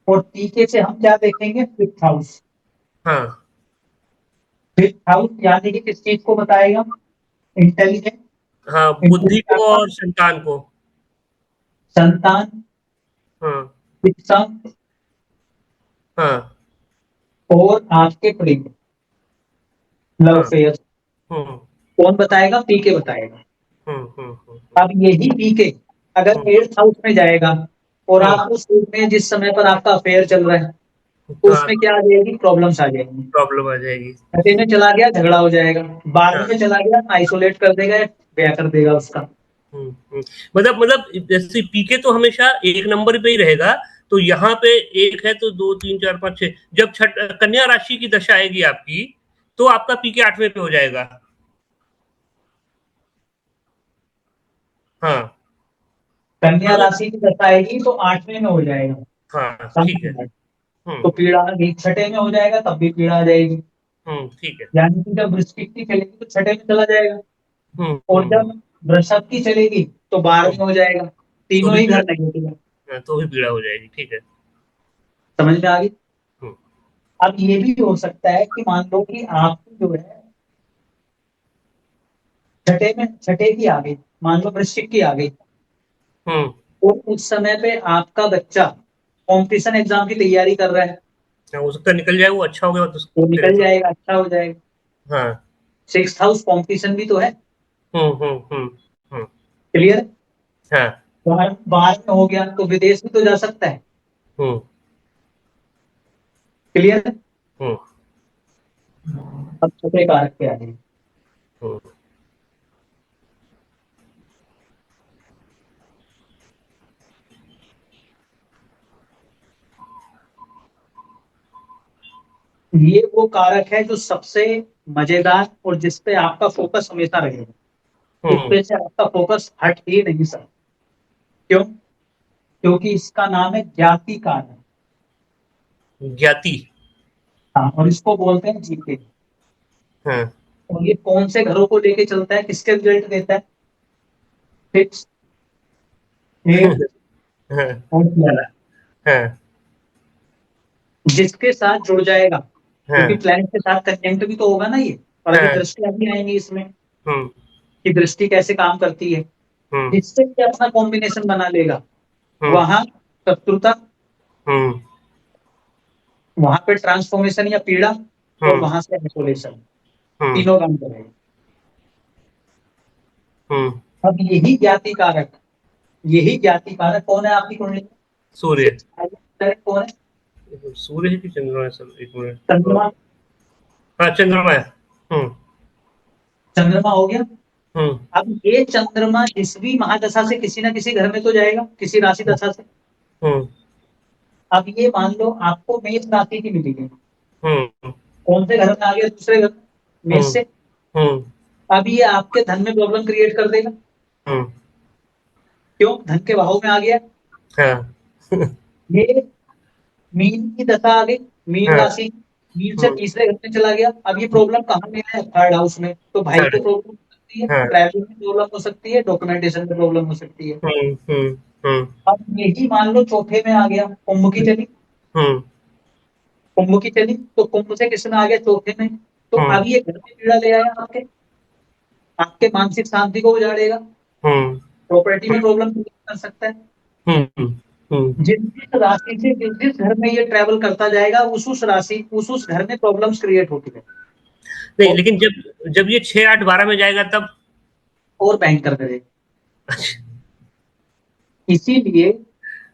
और पीके से हम क्या देखेंगे? 5th house. हाँ, 5th हाउस यानी कि किस चीज को बताएगा? इंटेलिजेंस, हाँ, बुद्धि को इंटेलिजेंस, और संतान को। संतान, हाँ, शिक्षा, हाँ, और आपके प्रेम, लव हाँ। अफेयर। हम्म, कौन बताएगा? पीके बताएगा। हम्म, अब यही पीके अगर हम्म, 8th हाउस में जाएगा, और हम्म, आप उस रूप में जिस समय पर आपका अफेयर चल रहा है, तो हाँ, उसमें क्या आ जाएगी, प्रॉब्लम्स आ जाएंगी। प्रॉब्लम आ जाएगी। छठे में चला गया झगड़ा हो जाएगा, हाँ। 12वीं में चला गया आइसोलेट कर देगा या ब्याह कर देगा उसका। हम्म। मतलब जैसे पीके तो हमेशा एक नंबर पे ही रहेगा, तो यहाँ पे एक है तो दो तीन चार पाँच छह, जब छठ कन्या राशि की दशा आएगी आपकी, तो आपका पीके 8वें पे हो जाएगा। हाँ। कन्या मतलब राशि की दशा आएगी तो 8वें में हो जाएगा। हाँ ठीक है। समझ गए? हम्म। तो पीड़ा भी छठे में हो जाएगा, तब भी पीड़ा आ जाएगी। ठीक है। यानी कि जब वृश्चिक की चलेगी तो छठे में चला जाएगा, हम्म। और जब वृषभ की चलेगी तो 12वीं हम्म। में हो जाएगा। तो तीनों भी ही पीड़ा, घर नेगेटिव है। तो भी पीड़ा हो जाएगी, ठीक है। समझ में आ गई? हम्म। अब ये भी हो सकता है कि मान लो कि आपकी जो है छठे की आ गई, मान लो वृश्चिक की आ गई, हम्म। तो उस समय पे आपका बच्चा कंपटीशन एग्जाम की तैयारी कर रहा है, हो सकता है निकल जाए, वो अच्छा हो गया तो तो फिर निकल तो। जाएगा, अच्छा हो जाएगा। हाँ। 6th हाउस कंपटीशन भी तो है। हम्म। हम्म। क्लियर? हाँ। बाहर बाहर में हो गया तो विदेश भी तो जा सकता है। हम्म। क्लियर? हम्म। अब छठे कारक पे आ जाए। हम्म। ये वो कारक है जो सबसे मजेदार और जिसपे आपका फोकस हमेशा रहेगा। इस हम्म। पे से आपका फोकस हट ही नहीं सकता। क्यों? क्योंकि इसका नाम है ज्ञाति कारक। ज्ञाति। हाँ, और इसको बोलते हैं जीके। हाँ। और ये कौन से घरों को लेके चलता है, किसके रिजल्ट देता है? 6, 8 हाँ। और 12। हाँ। जिसके साथ जुड़ जाएगा, क्योंकि हाँ। प्लैनेट के साथ कंजंक्ट भी तो होगा ना ये। और अभी हाँ। दृष्टियां भी आएंगी इसमें, हम्म। कि दृष्टि कैसे काम करती है। हम्म। जिससे कि अपना कॉम्बिनेशन बना लेगा, हम्म। वहां शत्रुता, हम्म। वहां पे ट्रांसफॉर्मेशन या पीड़ा, और हम्म। वहां से आइसोलेशन, हम्म। तीनों काम करेगा। हम्म। अब यही ज्ञाति कारक कौन है आपकी कुंडली में? सूर्य। 6 कौन है? सूर्य है कि चंद्रमा है सर, एक मिनट चंद्रमा। हाँ चंद्रमा है। हम्म। चंद्रमा हो गया। हम्म। अब ये चंद्रमा जिस भी महादशा से किसी ना किसी घर में तो जाएगा, किसी राशि दशा से। हम्म। अब ये मान लो आपको मेष राशि की मिली है, हम्म। कौन से घर में आ गया, दूसरे घर में, मेष हम्म। से। हम्म। अब ये आपके धन में प्रॉब्लम क्रिएट कर देगा। हम्म। क्यों? धन के भाव में आ गया। हाँ। ये मीन की दशा आ गई, मीन हाँ। राशि, मीन से हम्म। तीसरे घर में चला गया। अब ये प्रॉब्लम कहाँ में है? 3rd हाउस में। तो भाई को थर्ड। प्रॉब्लम हो सकती है, हाँ। ट्रैवलिंग में प्रॉब्लम हो सकती है, डॉक्यूमेंटेशन में प्रॉब्लम हो सकती है। हम्म। हम्म। हम्म। अब यही मान लो चौथे में आ गया, कुंभ की चली। हम्म। कुंभ की चली तो कुंभ से किसमें आ गया? चौथे में। तो हम्म। अब ये घर में पीड़ा ले आया, आपके आपके मानसिक शांति को उजाड़ेगा, हम्म। प्रॉपर्टी में प्रॉब्लम कर सकता है। हम्म। हम्म। जिस जिस राशि से जिस जिस घर में ये ट्रैवल करता जाएगा, उस राशि उस घर में प्रॉब्लम्स क्रिएट होती है। नहीं, और लेकिन जब जब ये 6 8 12 में जाएगा तब। और भयंकर करेगा। अच्छा। इसीलिए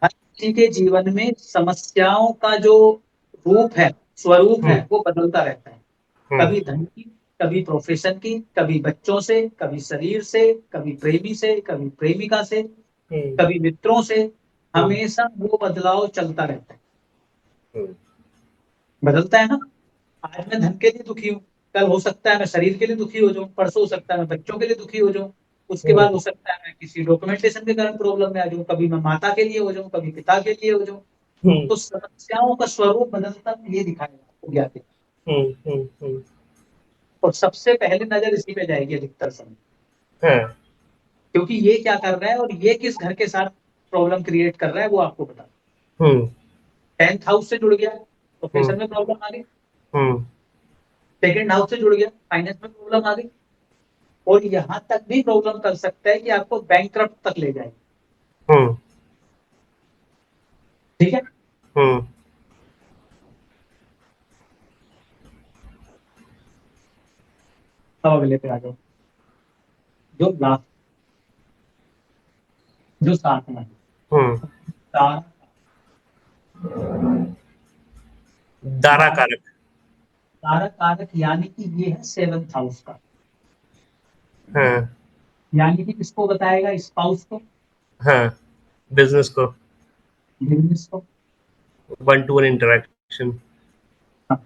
हर किसी के जीवन में समस्याओं का जो रूप है, स्वरूप है, हम्म। वो बदलता रहता है। हम्म। कभी धन की, कभी प्रोफेशन की, कभी बच्चों से, कभी शरीर से, कभी प्रेमी से, कभी प्रेमिका से, हम्म। कभी मित्रों से। हम्म। हमेशा वो बदलाव चलता रहता है। हम्म। बदलता है ना। आज मैं धन के लिए दुखी हूँ, कल हो सकता है मैं शरीर के लिए दुखी हो जाऊं, परसों हो सकता है मैं बच्चों के लिए दुखी हो जाऊं, उसके बाद हम्म। हो सकता है मैं किसी डॉक्यूमेंटेशन के कारण प्रॉब्लम में आ जाऊं, कभी मैं माता के लिए हो जाऊं, कभी पिता के लिए हो जाऊं। हम्म। तो समस्याओं का स्वरूप बदलता ये दिखाएगा आपको ज्ञात है। हम्म। हम्म। और सबसे पहले नजर इसी पे जाएगी अधिकतर समय, हाँ। क्योंकि ये क्या कर रहा है और ये किस घर के साथ प्रॉब्लम क्रिएट कर रहा है वो आपको बता। हम्म। 10th हाउस से जुड़ गया, हम्म। प्रोफेशन में प्रॉब्लम आ गई। हम्म। 2nd हाउस से जुड़ गया, फाइनेंस में प्रॉब्लम आ गई। और यहां तक भी प्रॉब्लम कर सकता है कि आपको बैंक तक ले जाए। हम्म। ठीक है। हम्म। अब अगले पे आ जाओ, जो लास्ट, जो साथ में है। हम्म। तारा, दारा कारक। दारा कारक यानी कि ये है 7th हाउस का, हाँ यानी कि किसको बताएगा? स्पाउस को, हाँ, बिजनेस को, बिजनेस को। 1-to-1 interaction. हाँ।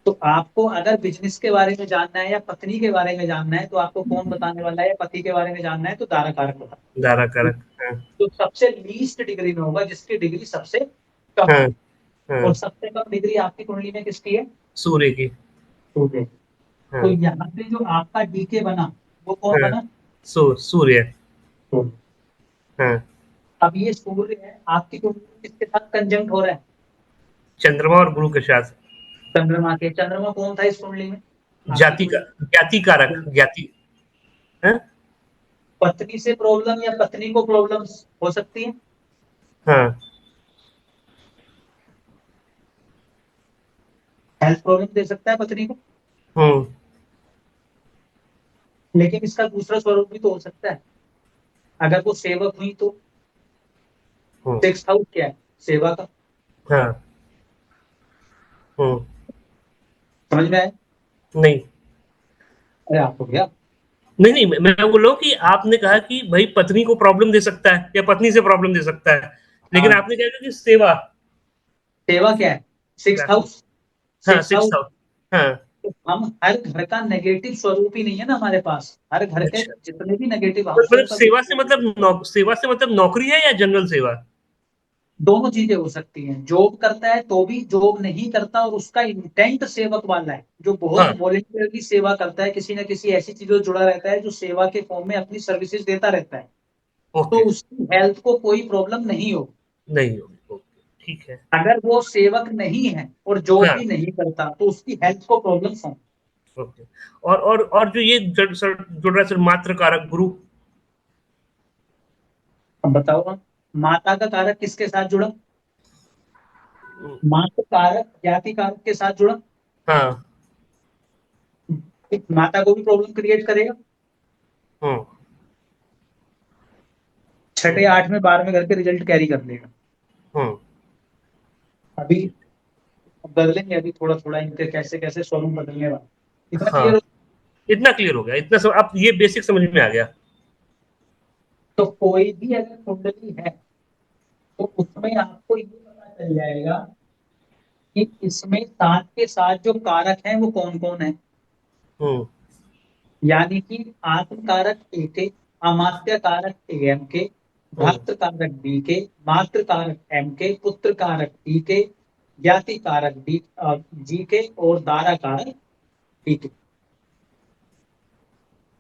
तो आपको अगर बिजनेस के बारे में जानना है या पत्नी के बारे में जानना है तो आपको कौन बताने वाला है? या पति के बारे में जानना है तो दारा कारक बता। दारा कारक। हाँ तो सबसे लीस्ट डिग्री में होगा, जिसकी डिग्री सबसे कम हाँ है। हाँ, और सबसे कम डिग्री आपकी कुंडली में किसकी है? सूर्य की। सूर्य। तो हाँ यहाँ पे जो आपका डीके बना वो कौन हाँ, बना? सूर्य। सूर्य। हाँ, अब ये सूर्य है आपकी कुंडली में किसके साथ कंजंक्ट हो रहा है? चंद्रमा और गुरु के साथ। चंद्रमा के। चंद्रमा कौन था इस कुंडली में? आपकी जाति का, कुंडली ज्ञाति कारक, में ज्ञाति। हाँ पत्नी से प्रॉब्लम या पत्नी को प्रॉब्लम हो सकती है। हाँ हेल्थ प्रॉब्लम दे सकता है पत्नी को। हम्म लेकिन इसका दूसरा स्वरूप भी तो हो सकता है, अगर वो सेवक हुई तो। हम्म, 6th हाउस क्या है? सेवा का। हाँ हम्म, समझ में आया? नहीं अरे आपको भैया, नहीं नहीं, मैं बोल रहा हूँ कि आपने कहा कि भाई पत्नी को प्रॉब्लम दे सकता है या पत्नी से प्रॉब्लम दे सकता है, लेकिन हाँ, आपने कहा कि सेवा। सेवा क्या है? 6th house. हाँ, सिक्स सिक्स हाउस। हाउस। हाँ, तो हम हर घर का नेगेटिव स्वरूप ही नहीं है ना हमारे पास, हर घर के अच्छा। जितने भी नेगेटिव तो हाउस है मतलब उनका कुछ सेवा से मतलब सेवा से मतलब नौकरी है या जनरल सेवा? दोनों चीजें हो सकती हैं। जॉब करता है तो भी, जॉब नहीं करता और उसका इंटेंट सेवक वाला है, जो बहुत हाँ, वॉलेंटियरली सेवा करता है, किसी न किसी ऐसी चीजों से जुड़ा रहता है जो सेवा के फॉर्म में अपनी सर्विसेज देता रहता है, तो ओके, उसकी हेल्थ को कोई प्रॉब्लम नहीं हो। नहीं होगी, ओके, ठीक है। अगर वो सेवक नहीं है और जॉब हाँ, भी नहीं करता तो उसकी हेल्थ को प्रॉब्लम हो। ओके। और जो ये जुड़ रहा है सर, मात्र कारक गुरु। अब बताओ आप, माता का कारक किसके साथ जुड़ा? मातृ कारक ज्ञाति कारक के साथ जुड़ा। हाँ, माता को भी प्रॉब्लम क्रिएट करेगा। हम्म छठे, हम्म 8वें, 12वें घर के रिजल्ट कैरी कर लेगा। हम्म अभी बदलेंगे, अभी थोड़ा थोड़ा इनके कैसे कैसे स्वरूप बदलने वाला। इतना हाँ, क्लियर हो? इतना क्लियर हो गया, इतना सब अब ये बेसिक समझ में आ गया। तो कोई भी अगर कुंडली है तो उसमें आपको ये पता चल जाएगा कि इसमें साथ के साथ जो कारक हैं वो कौन कौन है। हम्म यानी कि आत्म कारक ए के, अमात्य कारक एम के, हम्म भ्रातृ कारक बी के, मातृ कारक एम के, पुत्र कारक डी के, ज्ञाति कारक डी जी के, और दारा कारक डी के।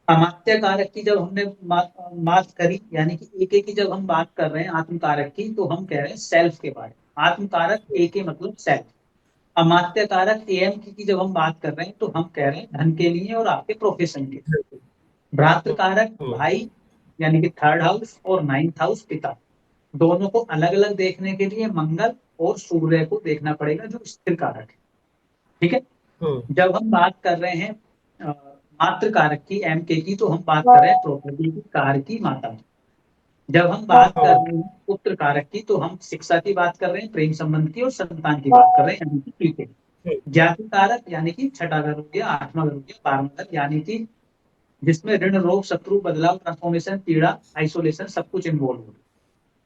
अमात्य कारक की जब हमने बात करी, यानी कि एक एक की जब हम बात कर रहे हैं आत्म कारक की, तो हम कह रहे हैं सेल्फ के बारे में। आत्म कारक ए के मतलब सेल्फ। अमात्य कारक एम की जब हम बात कर रहे हैं तो हम कह रहे हैं धन के लिए और आपके प्रोफेशन के। भ्रातृ कारक हम्म भाई, यानी कि 3rd हाउस, और 9th हाउस पिता। दोनों को अलग अलग देखने के लिए मंगल और सूर्य को देखना पड़ेगा जो स्थिर कारक है। ठीक है। हम्म जब हम बात कर रहे हैं अ, मातृ कारक की, एम के की, तो हम बात कर रहे हैं प्रॉपर्टी की, कार की, माता की। जब हम बात कर रहे हैं पुत्र कारक की तो हम शिक्षा की बात कर रहे हैं, प्रेम संबंध की, और संतान की बात कर रहे हैं, यानी कि पीते। ज्ञाति कारक यानी कि छठा घर हो गया, 8वां घर हो गया, 12वां घर, यानी कि जिसमें ऋण, रोग, शत्रु, बदलाव, ट्रांसफॉर्मेशन, पीड़ा, आइसोलेशन सब कुछ इन्वॉल्व हो।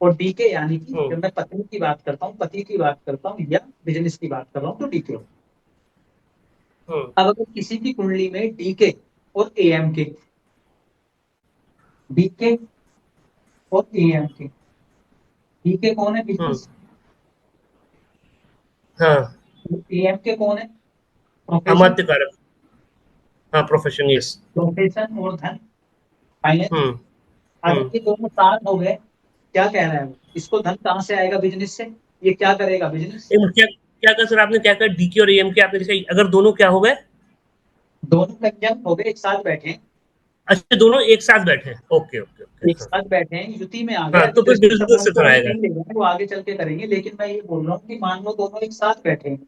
और डीके यानी कि हम्म जब मैं पत्नी की बात करता हूँ, पति की बात करता हूँ, या बिजनेस की बात कर रहा हूँ तो डीके हो। हम्म अब अगर किसी की कुंडली में डीके और एएम के, डीके और एएम के, डीके कौन है? हम्म, बिजनेस। हाँ, एएम के कौन है? प्रोफेशन। अमात्य कारक। हाँ, प्रोफेशन, यस। प्रोफेशन और धन, फाइनेंस। हम्म अगर हम्म ये दोनों साथ हो गए, क्या कह रहा है वो? इसको धन कहाँ से आएगा? बिजनेस से। ये क्या करेगा? बिजनेस। क्या क्या कहा सर आपने, क्या कहा डीके और एएम के आपने लिखा, अगर दोनों क्या हो गए? दोनों कंजंक्ट हो गए, एक साथ बैठे हैं। अच्छा, दोनों एक साथ बैठे हैं, ओके ओके ओके, एक हाँ। साथ बैठे हैं, युति में आ गए। हाँ, अभी तो फिर दृष्टि बिजनेस संबंध से तो थोड़ा अभी आएगा। नहीं ले रहे हैं, वो आगे चल के करेंगे, लेकिन मैं ये बोल रहा हूँ कि मान लो दोनों एक साथ बैठे हैं,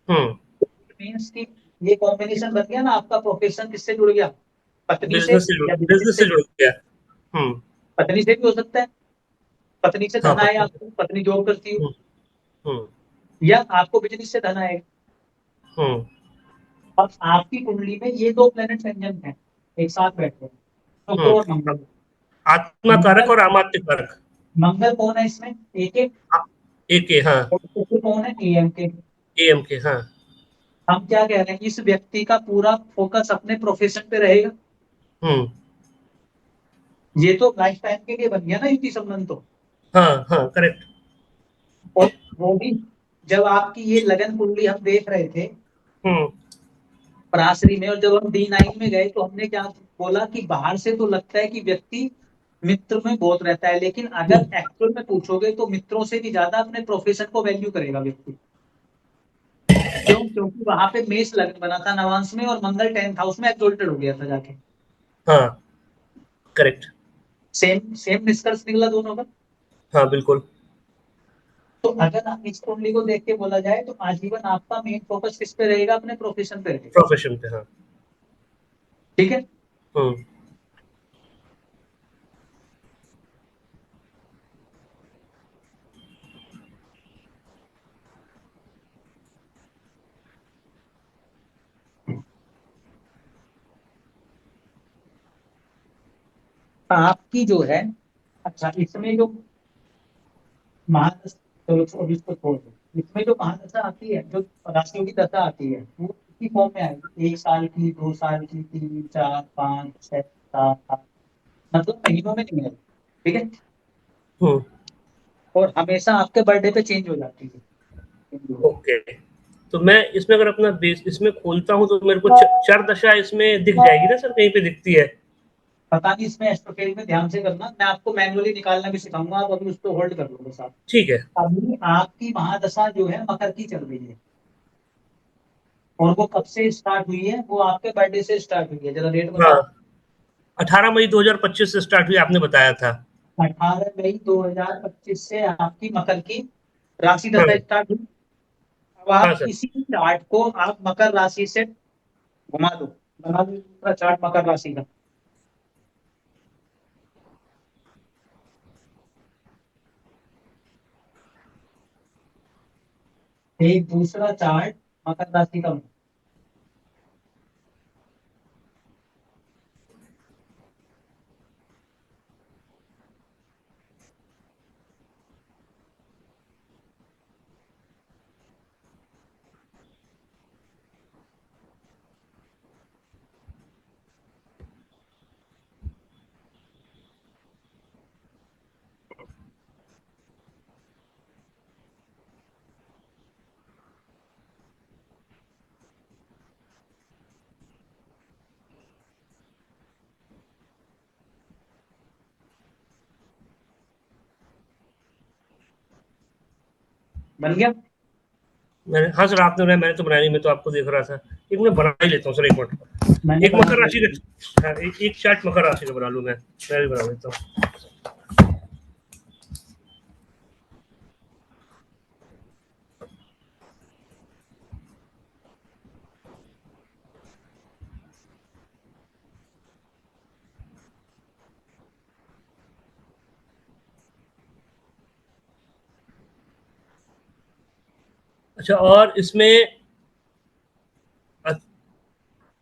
हम्म मीन्स की ये कॉम्बिनेशन बन गया ना। आपका प्रोफेशन किससे जुड़ गया? पत्नी से या बिजनेस बिजनेस से से। जुड़ गया। हम्म पत्नी से भी हो सकता है। पत्नी से हाँ, धन आए पता है। आपको, पत्नी जॉब करती हो। हम्म हम्म या आपको बिजनेस से धन आएगा। हम्म और आपकी कुंडली में ये दो प्लेनेट संयम है, एक साथ बैठे हैं, शुक्र और हम्म। मंगल। आत्मा कारक मंगल, और अमात्य कारक। मंगल कौन है इसमें, एक एक। एक है, हाँ। और शुक्र कौन है, एएम के। एम के, हाँ। हम क्या कह रहे हैं, इस व्यक्ति का पूरा फोकस अपने प्रोफेशन पे रहेगा। हम्म। ये तो लाइफ टाइम के लिए बन गया ना युति संबंध तो। हाँ हाँ, करेक्ट। और वो भी जब आपकी ये लगन कुंडली हम देख रहे थे हम्म पराशरी में, और जब हम D9 में गए तो हमने क्या बोला कि बाहर से तो लगता है कि व्यक्ति मित्र में बहुत रहता है, लेकिन अगर एक्चुअल में पूछोगे तो मित्रों से भी ज्यादा अपने प्रोफेशन को वैल्यू करेगा व्यक्ति। क्यों, क्योंकि वहां पे मेष लग्न बना था नवांश में, और मंगल 10th हाउस में एक्सोल्टेड हो गया था जाके। हाँ, करेक्ट। सेम सेम निष्कर्ष निकला दोनों का। हाँ, बिल्कुल। तो अगर आप इस कुंडली को देख के बोला जाए तो आजीवन आपका मेन फोकस किस पे रहेगा, अपने प्रोफेशन पे रहेगा। प्रोफेशन पे, हाँ। ठीक है। हम्म आपकी जो है, अच्छा इसमें जो महादशा, चलो अभी इसको छोड़ दो, इसमें जो महादशा आती है, जो राशियों की दशा आती है, वो इसी फॉर्म में आएगी, 1 साल की, 2 साल की, 3, 4, 5, 6, 7, 8, मतलब महीनों में नहीं आएगी। ठीक है। हम्म। और हमेशा आपके बर्थडे पे चेंज हो जाती है। ओके। तो मैं इसमें अगर अपना बेस इसमें खोलता हूँ तो मेरे को चर दशा इसमें दिख जाएगी ना सर, कहीं पे दिखती है? पता नहीं, इसमें एस्ट्रोफेज में ध्यान से करना, मैं आपको मैनुअली निकालना भी सिखाऊंगा, आप अभी उसको होल्ड कर लो बस आप। ठीक है। अभी आपकी महादशा जो है मकर की चल रही है, और वो कब से स्टार्ट हुई है, वो आपके बर्थडे से स्टार्ट हुई है, जरा डेट हाँ, बताओ। 18 मई 2025 से स्टार्ट हुई, आपने बताया था। 18 मई 2025 से आपकी मकर की राशि दशा हाँ। स्टार्ट हुई। अब हाँ आप सर। इसी चार्ट को आप मकर राशि से घुमा दो, बना दो पूरा चार्ट मकर राशि का। एक दूसरा चार्ट मकर राशि का। बन गया। मैंने, हाँ सर, आपने बनाया, मैंने तो बनाया नहीं, मैं तो आपको देख रहा था। एक मिनट बना ही लेता हूँ सर, एक मिनट। मैंने एक बना मकर दिया। राशि का, हाँ, एक चार्ट मकर राशि का बना लूँ मैं भी बना लेता हूँ। अच्छा, और इसमें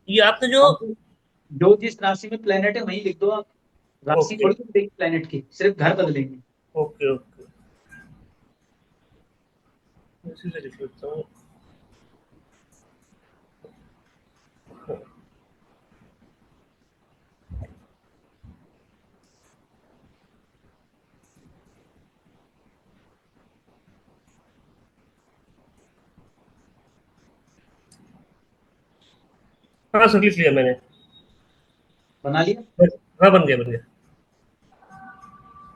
ये आपने जो, आपको जो जिस राशि में प्लेनेट है वही लिख दो आप, राशि ओके थोड़ी बदलेगी प्लेनेट की, सिर्फ घर बदलेंगे। ओके ओके, इसी से लिख लेता हूँ। हाँ सर, लिख लिया मैंने। बना लिया। हाँ, बन गया बन गया।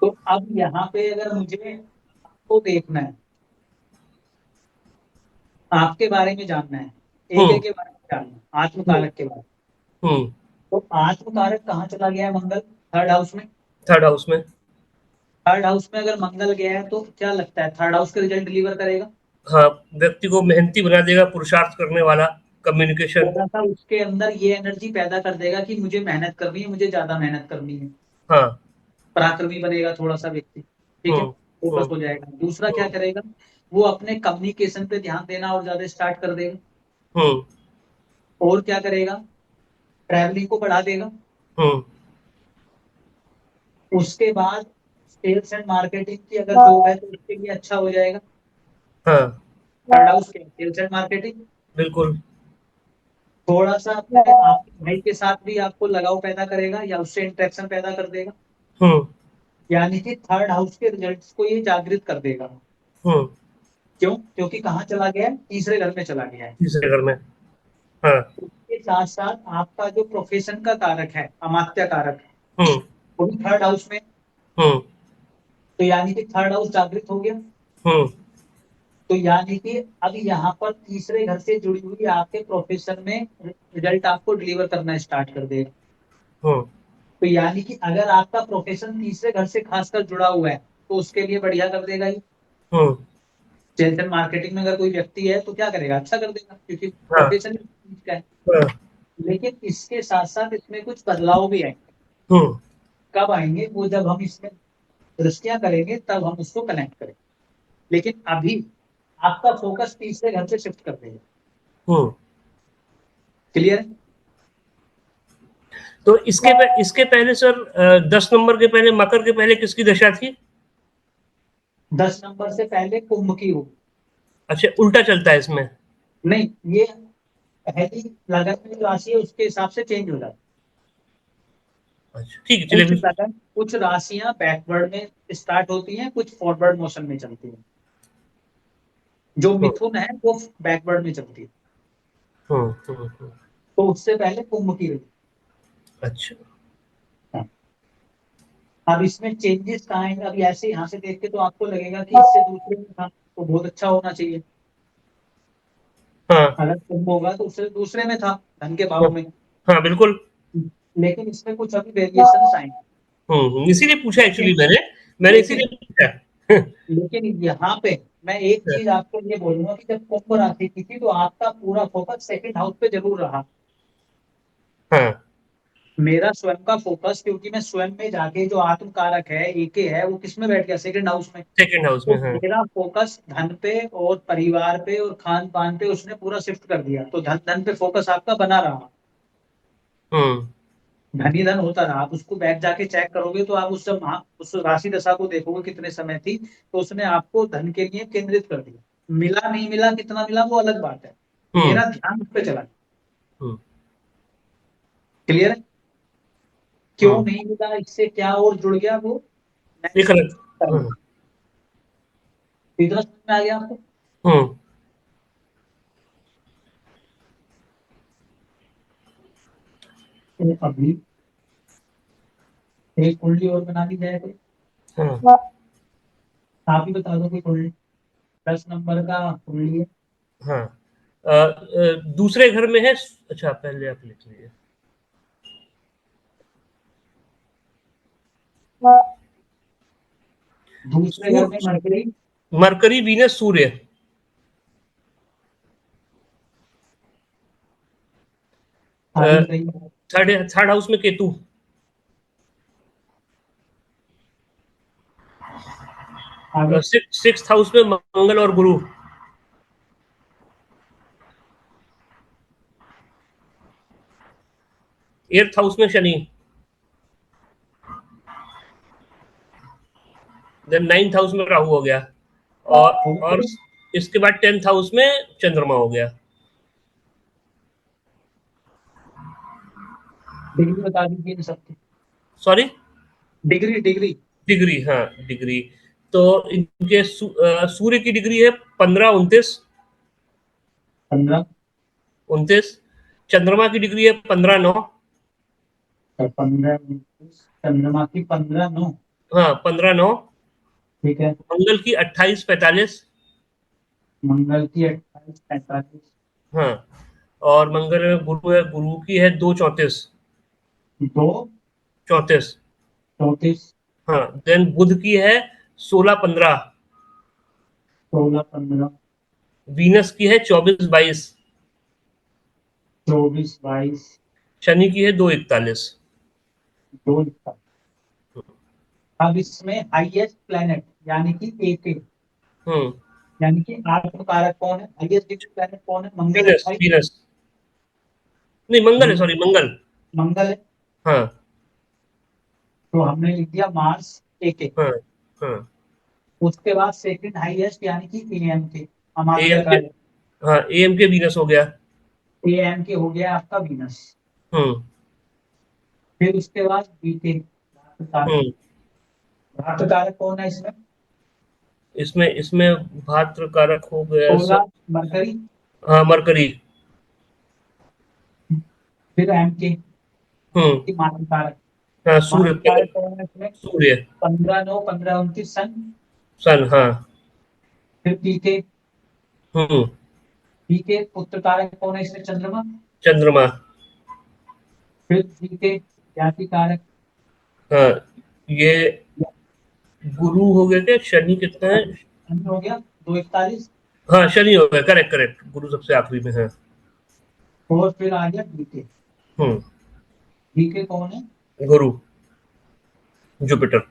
तो अब यहाँ पे अगर मुझे आपको देखना है, आपके बारे में जानना है, एक हम्म एक के बारे में जानना है, हम्म आत्मकारक के बारे में। हम्म। तो आत्मकारक कहाँ चला गया है, मंगल थर्ड हाउस में। थर्ड हाउस में। थर्ड हाउस में अगर मंगल गया है तो क्या लगता है, थर्ड हाउस के रिजल्ट डिलीवर करेगा। हाँ, व्यक्ति को मेहनती बना देगा, पुरुषार्थ करने वाला, कम्युनिकेशन। थोड़ा सा उसके अंदर ये एनर्जी पैदा कर देगा कि मुझे मेहनत करनी है, मुझे ज्यादा मेहनत करनी है। हाँ। पराक्रमी बनेगा थोड़ा सा व्यक्ति। ठीक है, हम्म फोकस हम्म हो जाएगा। दूसरा क्या हम्म करेगा, वो अपने कम्युनिकेशन पे ध्यान देना और ज्यादा स्टार्ट कर देगा। और क्या करेगा, ट्रैवलिंग को बढ़ा देगा। उसके बाद सेल्स एंड मार्केटिंग की अगर जॉब है तो उसके लिए अच्छा हो जाएगा। हाँ, थर्ड हाउस के सेल्स एंड मार्केटिंग। बिल्कुल। थोड़ा सा अपने आपके भाई के साथ भी आपको लगाव पैदा करेगा या उससे इंटरेक्शन पैदा कर देगा। हम्म यानी कि थर्ड हाउस के रिजल्ट्स को ये जागृत कर देगा। हम्म क्यों? क्योंकि कहाँ चला गया है, तीसरे घर में चला गया है। तीसरे घर में। हाँ। उसके साथ साथ आपका जो प्रोफेशन का कारक है, अमात्य कारक, हम्म वो भी थर्ड हाउस में। हम्म तो यानी कि थर्ड हाउस जागृत हो गया। हम्म तो यानी कि अब यहाँ पर तीसरे घर से जुड़ी हुई आपके प्रोफेशन में रिजल्ट आपको डिलीवर करना स्टार्ट कर देगा। हम्म तो यानी कि अगर आपका प्रोफेशन तीसरे घर से खासकर जुड़ा हुआ है तो उसके लिए बढ़िया कर देगा ये। हम्म सेल्स एंड मार्केटिंग में अगर कोई व्यक्ति है तो क्या करेगा, अच्छा कर देगा, क्योंकि हाँ प्रोफेशन का है। हाँ। लेकिन इसके साथ साथ इसमें कुछ बदलाव भी आएंगे। हम्म कब आएंगे? वो जब हम इसमें दृष्टियां करेंगे तब हम उसको कनेक्ट करेंगे। लेकिन अभी आपका फोकस तीसरे घर से शिफ्ट कर देगा। हम्म क्लियर है? तो इसके पहले सर 10 नंबर के पहले, मकर के पहले किसकी दशा थी? 10 नंबर से पहले कुंभ की होगी। अच्छा, उल्टा चलता है इसमें। नहीं, ये पहली लगन में जो राशि है उसके हिसाब से चेंज हो जाता है। अच्छा, ठीक है, चलिए कुछ फिर। लगन, कुछ राशियां बैकवर्ड में स्टार्ट होती हैं, कुछ फॉरवर्ड मोशन में चलती हैं। जो हम्म मिथुन है वो बैकवर्ड में चलती है। हम्म। तो उससे पहले कुंभ की रही। अच्छा। अब इसमें चेंजेस कहाँ आएंगे? अभी ऐसे यहाँ से देख के तो आपको लगेगा कि इससे दूसरे में था तो बहुत अच्छा होना चाहिए। हाँ अगर कुंभ होगा तो उससे दूसरे में था, धन के हाँ भाव में। हाँ, बिल्कुल। लेकिन इसमें कुछ अभी वेरिएशन आएंगे। इसीलिए पूछा एक्चुअली लेकिन मैंने लेकिन इसीलिए पूछा। लेकिन यहाँ पे मैं एक चीज आपको ये बोलूंगा कि जब कुंभ राशि की थी तो आपका पूरा फोकस सेकंड हाउस पे जरूर रहा। हाँ, मेरा स्वयं का फोकस, क्योंकि मैं स्वयं में जाके जो आत्म कारक है, एके है, वो किस में बैठ गया, सेकंड हाउस में। सेकंड हाउस तो में। हाँ। मेरा फोकस धन पे और परिवार पे और खान पान पे उसने पूरा शिफ्ट कर दिया, तो धन धन पे फोकस आपका बना रहा। हम्म धन ही धन होता रहा। आप उसको बैक जाके चेक करोगे तो आप उस राशि दशा को देखोगे कितने समय थी, तो उसने आपको धन के लिए केंद्रित कर दिया। मिला नहीं मिला, कितना मिला वो अलग बात है। हम्म मेरा ध्यान उस पर चला। हम्म क्लियर है? क्यों हम्म नहीं मिला, इससे क्या और जुड़ गया, वो एक नेक्स्ट। अलग। हाँ। इतना समझ में आ गया आपको? हम्म तो अभी एक कुंडली और बना दी जाए कोई। हाँ आप ही बता दो कोई कुंडली। 10 नंबर का कुंडली है। हाँ। दूसरे घर में है। अच्छा, पहले आप लिख लीजिए। दूसरे घर में मरकरी। मरकरी, वीनस, सूर्य। आगे बताइए। थर्ड थर्ड हाउस में केतु। आगे। सिक्स हाउस में मंगल और गुरु। एट्थ हाउस में शनि। देन नाइन्थ हाउस में राहु हो गया। और इसके बाद 10th हाउस में चंद्रमा हो गया। डिग्री बता दीजिए इन सबकी। सॉरी। Degree degree. डिग्री, हाँ, डिग्री। तो इनके सूर्य की डिग्री है 15, 29। 15। 29। चंद्रमा की डिग्री है 15, 9। 15। चंद्रमा की 15, 9। हाँ, 15, 9। ठीक है। मंगल की 28, 45। मंगल की 28, 45। हाँ। और मंगल में गुरु है, गुरु की है 2, 34। दो। 34। 34। हाँ। देन बुध की है 16, 15। 16, 15। वीनस की है 24, 22। 24, 22। शनि की है 2, 41। दो लिखा। अब इसमें हाईएस्ट प्लेनेट यानी कि एक, हम्म यानी कि आत्मकारक कौन है, हाईएस्ट डिग्री प्लैनेट कौन है, मंगल है वीनस भाई। वीनस नहीं, मंगल है, सॉरी, मंगल। मंगल है। हाँ तो हमने लिख दिया मार्स एक एक। हाँ हाँ। उसके बाद सेकंड हाईएस्ट यानी कि एएम के, एम के, अमात्यकारी। हाँ एम के वीनस हो गया। एएम के हो गया आपका वीनस। हम्म फिर उसके बाद बीटे, घातकारक। हम्म। घातकारक कौन है इसमें? इसमें इसमें भाद्र कारक हो गया सर। 16 मरकरी। हाँ, मरकरी। फिर एम के हम्म। की मातृकारक। हाँ, सूर्य, मातृकारक कौन है इसमें? सूर्य। 15 9 15 29 सन। सन, हाँ। फिर पीके। हम्म। पीके पुत्र कारक कौन है इसमें? चंद्रमा। चंद्रमा। फिर पीके जाति कारक। हाँ, ये गुरु हो गया, क्या शनि कितना है? शनि हो गया 241। हाँ, शनि हो गया, करेक्ट करेक्ट, गुरु सबसे आखिरी में है। और फिर आ गया बीके। हम्म। बीके कौन है? गुरु, जुपिटर।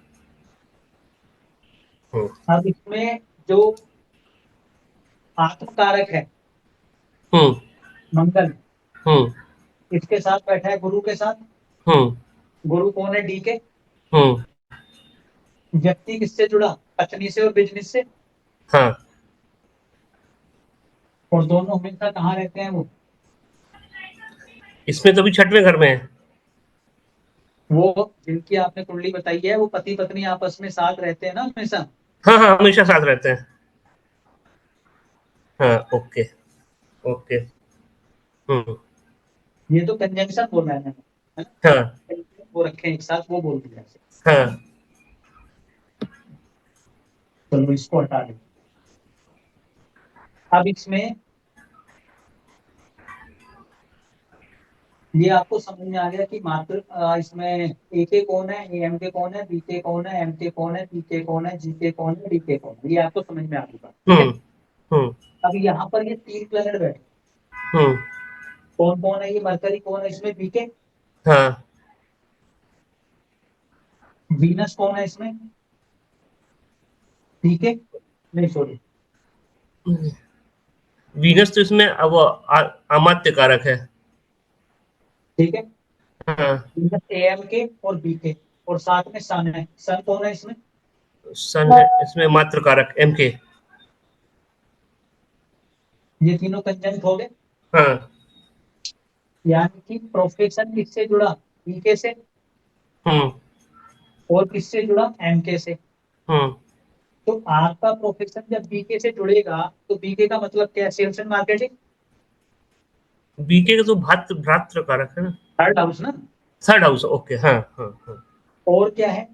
हम्म अब इसमें जो आत्मकारक है हम्म मंगल, हम्म इसके साथ बैठा है गुरु के साथ। हम्म गुरु कौन है? डी के। हम्म। व्यक्ति किससे जुड़ा? पत्नी से और बिजनेस से। हाँ, और दोनों हमेशा कहाँ रहते हैं वो? इसमें तो भी छठवें घर में है। वो जिनकी आपने कुंडली बताई है वो पति पत्नी आपस में साथ रहते हैं ना हमेशा। हाँ हाँ, हमेशा साथ रहते हैं। हाँ, ओके ओके। हम्म। ये तो कंजंक्शन बोल रहा है मैंने, है हाँ ना? वो रखे हैं एक साथ, वो बोल दिया। हाँ। चलो इसको हटा दें। अब इसमें ये आपको समझ में आ गया कि मात्र इसमें ए के कौन है, ए एम के कौन है, बी के कौन है, एम के कौन है, पी के कौन है, जी के कौन है, डी के कौन है, ये आपको समझ में आ चुका, ठीक है। हम्म हम्म अब यहाँ पर ये तीन प्लेनेट बैठे, हम्म। कौन कौन है? ये मरकरी कौन है इसमें? बी के। हाँ, वीनस कौन है इसमें? डी के। नहीं सॉरी। वीनस तो इसमें अब अमात्य कारक है। ठीक है। हाँ। वीनस ए एम के और बी के, और साथ में सन है। सन कौन है इसमें? सन है इसमें मात्र कारक, एम के। ये तीनों कंजंक्ट हो गए। हाँ। यानी कि प्रोफेशन किससे जुड़ा? बी के से। हम्म और किससे जुड़ा? एम के से। हम्म। तो आपका प्रोफेशन जब बीके से जुड़ेगा तो बीके का मतलब क्या है? Sales and marketing. बीके का तो भात्र भ्रात्र कारक है ना। थर्ड हाउस ना। थर्ड हाउस, ओके, हाँ हाँ हाँ। और क्या है?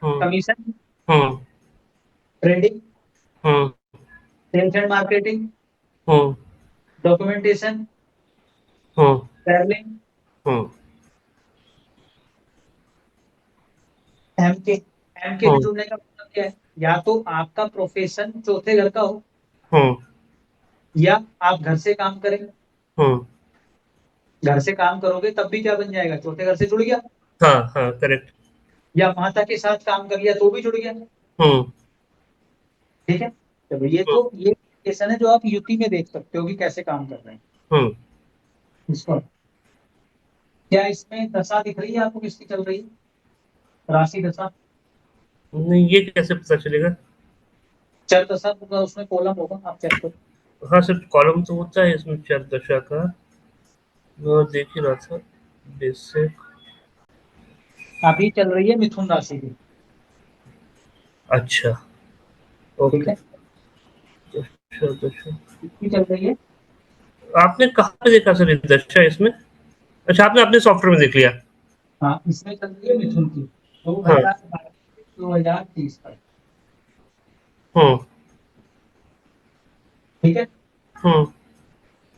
Hmm commission, hmm trading, hmm sales and marketing, hmm documentation, hmm travelling. Hmm M K. M K से हम्म जुड़ने का मतलब क्या है? या तो आपका प्रोफेशन चौथे घर का हो, हम्म या आप घर से काम करें। हम्म। घर से काम करोगे तब भी क्या बन जाएगा? चौथे घर से जुड़ गया। हाँ हाँ, करेक्ट। या माता के साथ काम कर लिया तो भी जुड़ गया। हम्म ठीक है। तो ये हम्म तो ये केसन है जो आप युति में देख सकते हो कि कैसे काम कर रहे हैं हम्म। इसको। क्या इसमें दशा दिख रही है आपको किसकी चल रही है? राशि दशा। नहीं, ये कैसे पता चलेगा? चर दशा होगा, उसमें कॉलम होगा, आप चेक करो। हाँ, सिर्फ कॉलम तो होता है इसमें चार दशा का। मैं देख ही रहा था, बेसिक। अभी चल रही है मिथुन राशि की। अच्छा, ठीक ओके। है। दशा दशा। किसकी चल रही है? आपने कहाँ पे देखा सर ये दशा इसमें? अच्छा, आपने अपने सॉफ्टवेयर में देख लिया। हाँ, इसमें चल रही है मिथुन की, हाँ। 2022 से 2030 तक। हम्म ठीक है। हम्म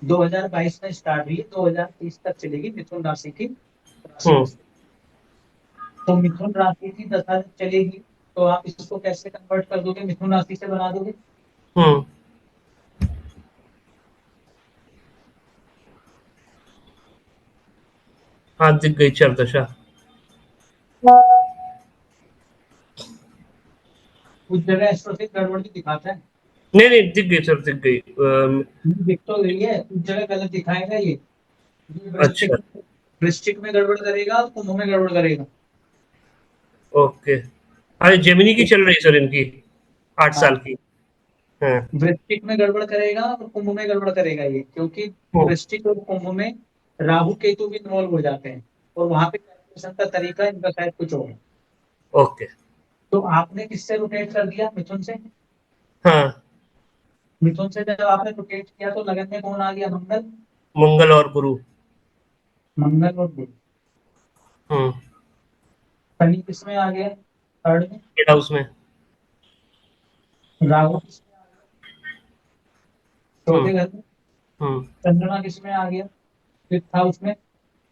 2022 में स्टार्ट हुई है, 2030 तक चलेगी मिथुन राशि की राशि हम्म दशा। तो मिथुन राशि की दशा जब चलेगी तो आप इसको कैसे कन्वर्ट कर दोगे, मिथुन राशि से बना दोगे? हम्म। हाँ, दिख गई चार दशा। कुछ जगह एस्ट्रोफिक गड़बड़ी दिखाता है। नहीं नहीं, दिख गई सर, दिख गई। दिख तो रही है, कुछ जगह गलत दिखाएगा ये अच्छा। वृश्चिक, वृश्चिक में गड़बड़ करेगा और कुंभ में गड़बड़ करेगा। ओके। अरे जेमिनी की चल रही सर इनकी, 8 साल हाँ, की। हाँ। वृश्चिक में गड़बड़ करेगा और कुंभ में गड़बड़ करेगा ये, क्योंकि हम्म, वृश्चिक और कुंभ में राहु केतु भी इन्वॉल्व हो जाते हैं, और वहां पे कैलकुलेशन का तरीका इनका शायद कुछ और है। ओके। तो आपने किससे रोटेट कर दिया, मिथुन से? हाँ। मिथुन से जब आपने रोटेट किया तो लगन में कौन आ गया, मंगल। मंगल और गुरु। मंगल और बुध। हम्म। शनि किसमें आ गया, थर्ड में। थर्ड हाउस में। राहु किसमें आ गया, हम्म। चौथे घर में। हम्म। चंद्रमा किसमें आ गया, फिफ्थ हाउस में।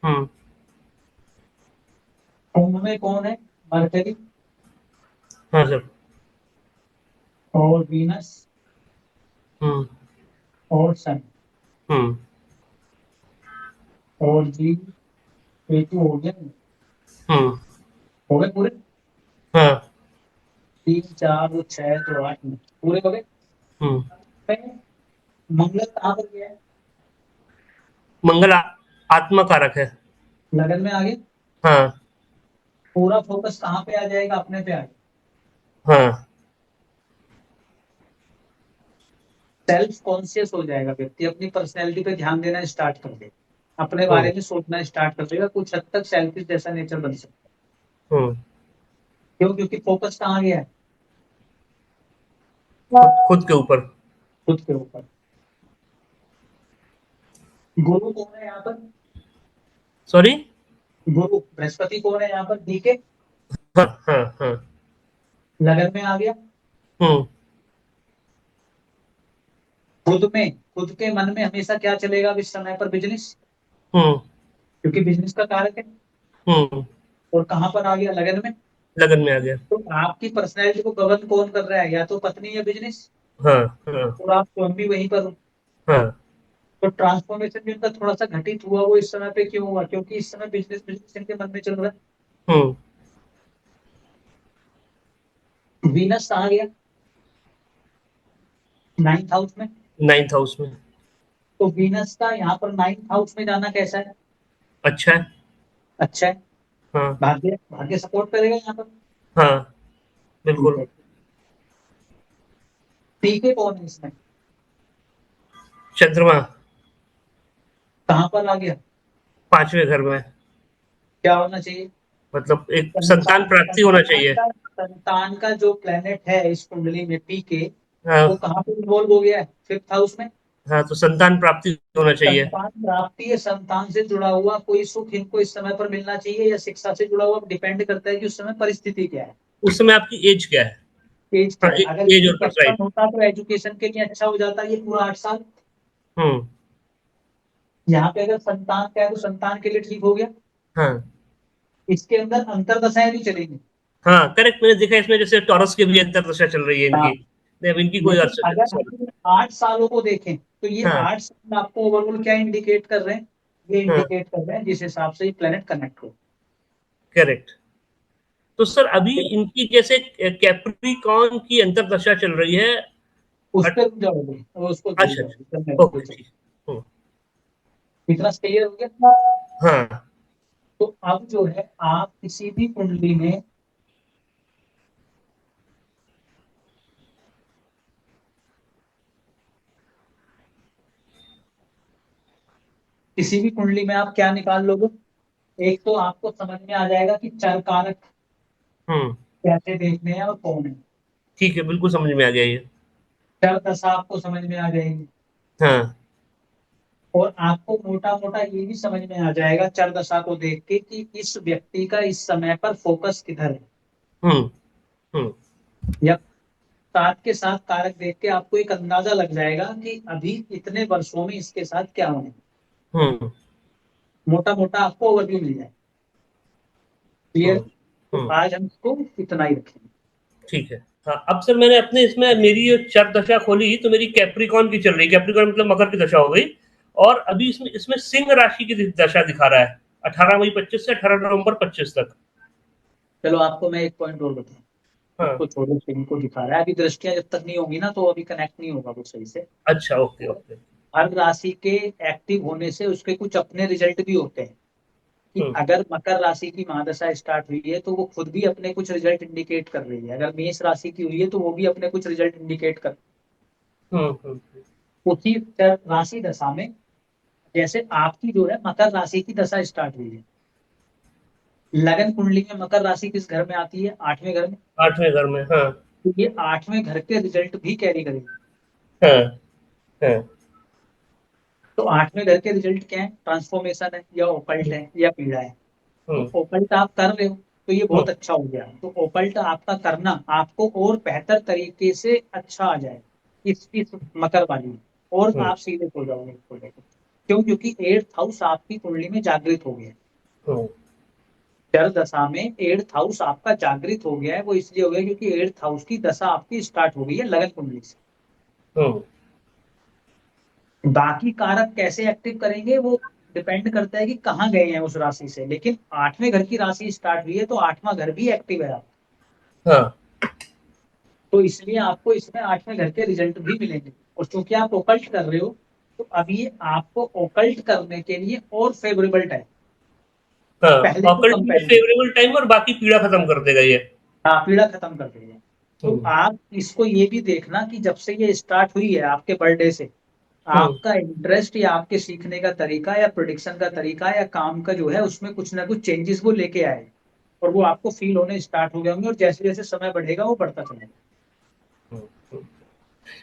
हम्म। कुंभ में कौन है, मरकरी हाँ सर। और वीनस हम्म। और सन हम्म। और जी केतु हो गया। हम्म। हो गए पूरे, हाँ। 3 4 6 तो 8 पूरे हो गए। हम्म। मंगल कहाँ पर गया है, मंगल आत्मा कारक है। लगन में आ गया। हाँ। पूरा फोकस कहाँ पे आ जाएगा, अपने पे आ जाएगा। हाँ। सेल्फ कॉन्शियस हो जाएगा व्यक्ति, अपनी पर्सनैलिटी पे ध्यान देना स्टार्ट कर देगा, अपने हम्म। बारे में सोचना स्टार्ट कर देगा, कुछ हद तक सेल्फिश जैसा नेचर बन सकता है। हम्म। क्यों, क्योंकि फोकस कहाँ गया है, खुद के ऊपर। खुद के ऊपर। गुरु कौन है यहाँ पर, सॉरी। गुरु बृहस्पति कौन है यहाँ पर, डी के। हाँ हाँ हाँ। लगन में आ गया। हम्म। खुद में, खुद के मन में हमेशा क्या चलेगा अब इस समय पर, बिजनेस, हम्म। क्योंकि बिजनेस का कारक है। हम्म। और कहाँ पर आ गया, लगन में। लगन में आ गया। तो आपकी पर्सनैलिटी को गवर्न कौन कर रहा है, या तो पत्नी या बिजनेस, हाँ हाँ और आप स्वयं भी वहीं पर हो। हाँ। तो ट्रांसफॉर्मेशन भी उनका थोड़ा सा घटित हुआ, वो इस समय पे क्यों हुआ, क्योंकि इस समय बिजनेस बिजनेस इनके मन में चल रहा हम्म। है। वीनस आ गया 9th हाउस में। 9th हाउस में। तो वीनस का यहाँ पर 9th हाउस में जाना कैसा है, अच्छा है। अच्छा है। हाँ। भाग्य, भाग्य सपोर्ट करेगा यहाँ पर। हाँ। ठीक बिल्कुल। है। ठीक है, कौन है इसमें, चंद्रमा। कहाँ पर आ गया, 5वें घर में। क्या होना चाहिए, मतलब एक संतान, संतान प्राप्ति होना संतान चाहिए। का, संतान का जो प्लेनेट है इस कुंडली में पी के, वो हाँ। कहाँ पे इन्वॉल्व हो गया है, 5th हाउस में। हाँ, तो संतान प्राप्ति होना चाहिए। संतान प्राप्ति है, संतान से जुड़ा हुआ कोई सुख इनको इस समय पर मिलना चाहिए, या शिक्षा से जुड़ा हुआ, डिपेंड करता है कि उस समय परिस्थिति क्या है, उस समय आपकी एज क्या है? एज हाँ, क्या है। अगर एज और बर्थ बचपन राइट। होता तो एजुकेशन के लिए अच्छा हो जाता ये पूरा 8 साल। हम्म। यहाँ पे अगर संतान का है तो संतान के लिए ठीक हो गया। हाँ इसके अंदर अंतरदशाएं भी चलेंगी। हाँ, करेक्ट। मैंने देखा इसमें जैसे टॉरस की भी अंतर्दशा चल रही है हाँ, इनकी। नहीं, अब इनकी कोई लेकिन अर्थ। अगर सॉरी। हम 8 सालों को देखें तो ये हाँ 8 साल आपको ओवरऑल क्या इंडिकेट कर रहे हैं, ये हाँ। इंडिकेट कर रहे हैं जिस हिसाब से ये प्लेनेट कनेक्ट हो। करेक्ट। तो सर अभी इनकी जैसे कैप्रिकॉर्न की अंतर्दशा चल रही है। उस अट- पर रुक जाओगे और उसको भूल अच्छा जाओगे, जब मैं अच्छा, उसको ओके चलो। ठीक। हम्म। इतना क्लियर हो गया। हाँ। तो अब जो है आप किसी भी कुंडली में, किसी भी कुंडली में आप क्या निकाल लोगे, एक तो आपको समझ में आ जाएगा कि चर कारक हम्म। कैसे देखने हैं और कौन है। ठीक है, बिल्कुल समझ में आ गया ये। चर दशा आपको समझ में आ जाएगी, हाँ। और आपको मोटा मोटा ये भी समझ में आ जाएगा चर दशा को देख के कि इस व्यक्ति का इस समय पर फोकस किधर है। हम्म। हम्म। या साथ के साथ कारक देख के आपको एक अंदाजा लग जाएगा कि अभी इतने वर्षों में इसके साथ क्या होने, हम्म। मोटा मोटा आपको ओवरव्यू मिल जाए। क्लियर। हम्म। तो हम्म। आज हम इसको इतना ही रखेंगे। ठीक है। हाँ, अब सर मैंने अपने इसमें मेरी ये चर दशा खोली तो मेरी कैप्रिकॉन की चल रही। कैप्रिकॉन मतलब मकर की दशा हो गई। और अभी इसमें इसमें सिंह राशि की दशा दिखा रहा है, 18 मई 25 से 18 नवंबर 25 तक। चलो आपको मैं एक पॉइंट और बताऊं, हाँ। इसको छोड़ो, सिंह को दिखा रहा है। अभी दृष्टियां जब तक नहीं होंगी ना तो अभी कनेक्ट नहीं होगा वो सही से। अच्छा, ओके ओके। हर राशि के एक्टिव होने से उसके कुछ अपने रिजल्ट भी होते हैं, कि हम्म अगर मकर राशि की महादशा स्टार्ट हुई है तो वो खुद भी अपने कुछ रिजल्ट इंडिकेट कर रही है, अगर मेष राशि की हुई है तो वो भी अपने कुछ रिजल्ट इंडिकेट कर। हम्म। उसी राशि दशा में, जैसे आपकी जो है मकर राशि की दशा स्टार्ट हुई है, लगन कुंडली में मकर राशि किस घर में आती है? 8वें घर में। 8वें घर में, हाँ। तो ये 8वें घर के रिजल्ट भी कैरी करेगी। हाँ। हाँ। तो 8वें घर के रिजल्ट क्या है? ट्रांसफॉर्मेशन है, या ओकल्ट है, या पीड़ा है। तो हम्म ओकल्ट आप कर रहे हो तो ये हम्म बहुत अच्छा हो गया। तो ओकल्ट आपका करना आपको और बेहतर तरीके से अच्छा आ जाए इस मकर वाली में, और हम्म आप सीधे हो जाओगे इसको लेकर। क्यों? क्योंकि 8th हाउस आपकी कुंडली में जागृत हो गया। हम्म चर दशा में 8th हाउस आपका जागृत हो गया है। वो इसलिए हो गया क्योंकि 8th हाउस की दशा आपकी स्टार्ट हो गई है लगन कुंडली से। हम्म बाकी कारक कैसे एक्टिव करेंगे वो डिपेंड करता है कि कहाँ गए हैं उस राशि से, लेकिन 8वें घर की राशि स्टार्ट हुई है तो 8वां घर भी एक्टिव है। हाँ। तो इसलिए आपको इसमें 8वें घर के रिजल्ट भी मिलेंगे। और चूंकि आप ओकल्ट कर रहे हो तो अभी आपको ओकल्ट करने के लिए और फेवरेबल टाइम, हाँ, पहले के ऑकल्ट में कंपेरिजन। फेवरेबल टाइम, और बाकी पीड़ा खत्म कर देगा ये। हाँ, पीड़ा खत्म कर देंगे। तो हम्म आप इसको ये भी देखना कि जब से ये स्टार्ट हुई है आपके बर्थडे से, हम्म आपका इंटरेस्ट या आपके सीखने का तरीका या प्रोडिक्शन का तरीका या काम का जो है उसमें कुछ ना कुछ चेंजेस वो लेके आए, और वो आपको फील होने स्टार्ट हो गए होंगे, और जैसे जैसे समय बढ़ेगा वो बढ़ता चलेगा। हम्म।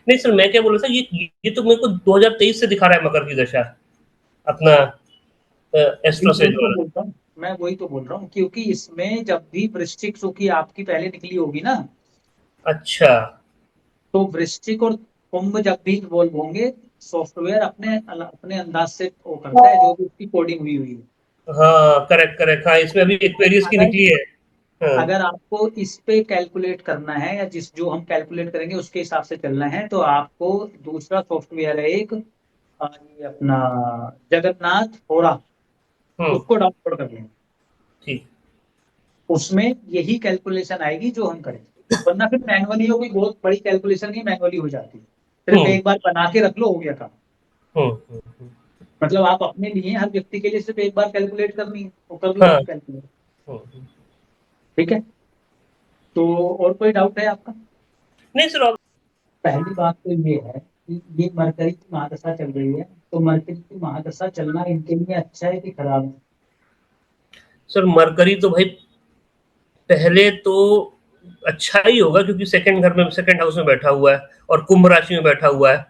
नहीं सर, मैं क्या बोल रहा था, ये तो मेरे को 2023 से दिखा रहा है मकर की दशा, अपना मैं एस्ट्रो वही सेज तो वाला। बोलता हूँ मैं वही तो बोल रहा हूँ, क्योंकि इसमें जब भी वृश्चिक सुखी आपकी पहले निकली होगी ना, अच्छा। तो वृश्चिक और कुंभ जब भी इन्वॉल्व होंगे, सॉफ्टवेयर अपने अपने अंदाज से वो करता है जो भी उसकी कोडिंग हुई हुई है। हाँ, करेक्ट करेक्ट, हाँ, इसमें अभी लेकिन एक्वेरियस की अगर निकली है। हाँ। अगर आपको इस पे कैलकुलेट करना है, या जिस जो हम कैलकुलेट करेंगे उसके हिसाब से चलना है, तो आपको दूसरा सॉफ्टवेयर है एक, ये अपना जगन्नाथ होरा, हम्म। उसको डाउनलोड कर लेंगे। ठीक। उसमें यही कैलकुलेशन आएगी जो हम करेंगे, वरना फिर मैनुअली हो, कोई बहुत बड़ी कैलकुलेशन नहीं मैनुअली हो जाती है। सिर्फ हम्म एक बार बना के रख लो, हो गया काम। हम्म। मतलब आप अपने लिए, हर व्यक्ति के लिए सिर्फ एक बार कैलकुलेट करनी है, तो कर लो हाँ। आप कैलकुलेट। हम्म। ठीक है। तो और कोई डाउट है आपका? नहीं सर, पहली बात तो ये है कि ये मरकरी की महादशा चल रही है, तो मरकरी की महादशा चलना इनके लिए अच्छा है कि खराब है? सर मरकरी तो भाई पहले तो अच्छा ही होगा, क्योंकि सेकंड घर में, सेकंड हाउस में बैठा हुआ है और कुंभ राशि में बैठा हुआ है।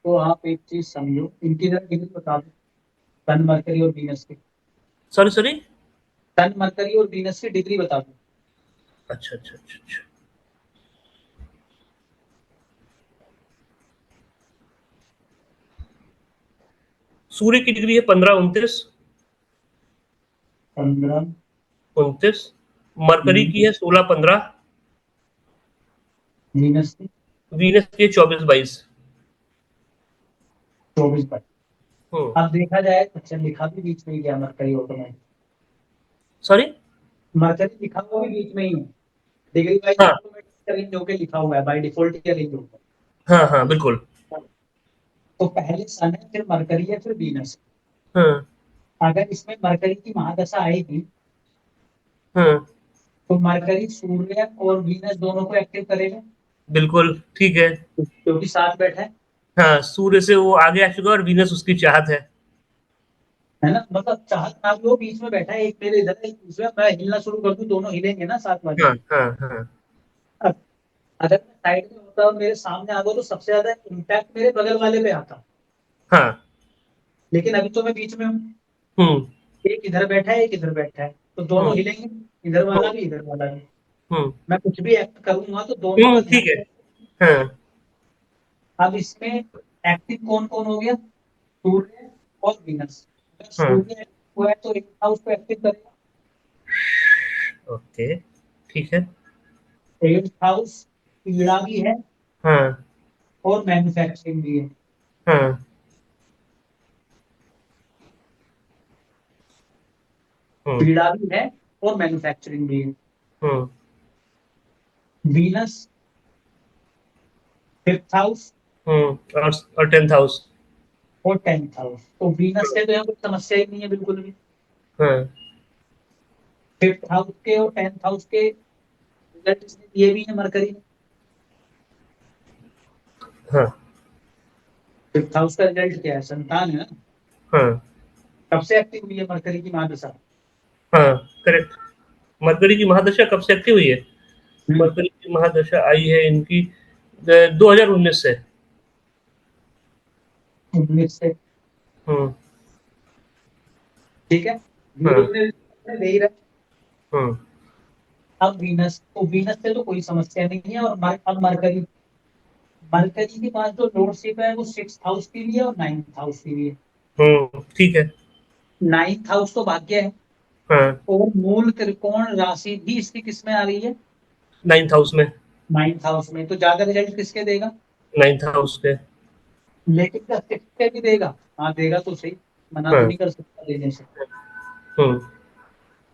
तो आप एक चीज समझो, इनकी जरा डिग्री बता दो, सन मरकरी और वीनस की। Sorry sorry. सन मरकरी और वीनस की डिग्री बता दो। अच्छा अच्छा अच्छा अच्छा। सूर्य की डिग्री है 15 29। 15। 29। मरकरी की है 16 15। वीनस की वीनस की है 24 22। 24/22। हम्म। अब देखा जाए, अच्छा लिखा भी बीच में ही गया मरकरी ऑटोमेटिक। सॉरी। मरकरी लिखा हुआ भी बीच में ही है, डिग्री वाइज हाँ ऑटोमेटिक अरेंज होकर लिखा हुआ है, बाय डिफॉल्ट ही अरेंज होता हाँ हाँ, बिल्कुल। है। तो पहले सन है, फिर मरकरी है, फिर वीनस। हाँ अगर इसमें मरकरी की महादशा आएगी हाँ, तो मरकरी सूर्य और वीनस दोनों को एक्टिव करेगा, बिल्कुल ठीक है। क्योंकि साथ बैठा हाँ, सूर्य से वो आगे आ चुका है और वीनस उसकी चाहत है। है ना। मतलब चाहत ना भी हो, बीच में बैठा है, एक मेरे इधर है एक दूसरा, मैं हिलना शुरू कर दूं दोनों हिलेंगे ना साथ वाले। हाँ हाँ हाँ अब अगर मैं साइड में होता और मेरे सामने आ गया तो सबसे ज्यादा इम्पैक्ट मेरे बगल वाले पे आता, हाँ। लेकिन अभी तो मैं बीच में हूँ, हम्म एक इधर बैठा है एक इधर बैठा है, तो दोनों हम्म हिलेंगे, इधर वाला हम्म भी इधर वाला भी। हम्म मैं कुछ भी एक्ट करूंगा तो दोनों का ठीक है। ध्यान। हाँ अब इसमें एक्टिव कौन कौन हो गया? सूर्य और वीनस। अगर हाँ। सूर्य हुआ है तो एक हाउस को एक्टिव करेगा, ओके, ठीक है। 8th हाउस पीड़ा भी है हाँ और मैन्युफैक्चरिंग भी है। हाँ। हम्म पीड़ा भी है और मैन्युफैक्चरिंग भी है। हम्म वीनस 5th हाउस और 10th हाउस। और 10th हाउस, तो वीनस से तो यहाँ कोई समस्या ही नहीं है बिल्कुल भी। हाँ 5th हाउस के और 10th हाउस के रिजल्ट इसने दिए भी है मरकरी ने। हाँ 5th हाउस का रिजल्ट क्या है, संतान है ना। हाँ कब से एक्टिव हुई है मरकरी की महादशा? हाँ करेक्ट। मरकरी की महादशा कब से एक्टिव हुई है? हम्म। मरकरी की महादशा आई है इनकी 2019 से। 19 से। हम्म। ठीक है, धीरे हाँ धीरे दे ही रहा है। हम्म अब वीनस, तो वीनस से तो कोई समस्या नहीं है। और अब मरकरी, मरकरी के पास जो लॉर्डशिप है वो 6th हाउस की भी है और 9th हाउस की भी है। ठीक है। 9th हाउस तो भाग्य है, हाँ और मूल त्रिकोण राशि भी इसकी किस में आ रही है? 9th हाउस में। 9th हाउस में, तो ज्यादा रिजल्ट किसके देगा? 9th हाउस पे। लेकिन क्या 6th के भी देगा? हाँ देगा तो सही, मना तो हाँ नहीं कर सकता देने से। हम्म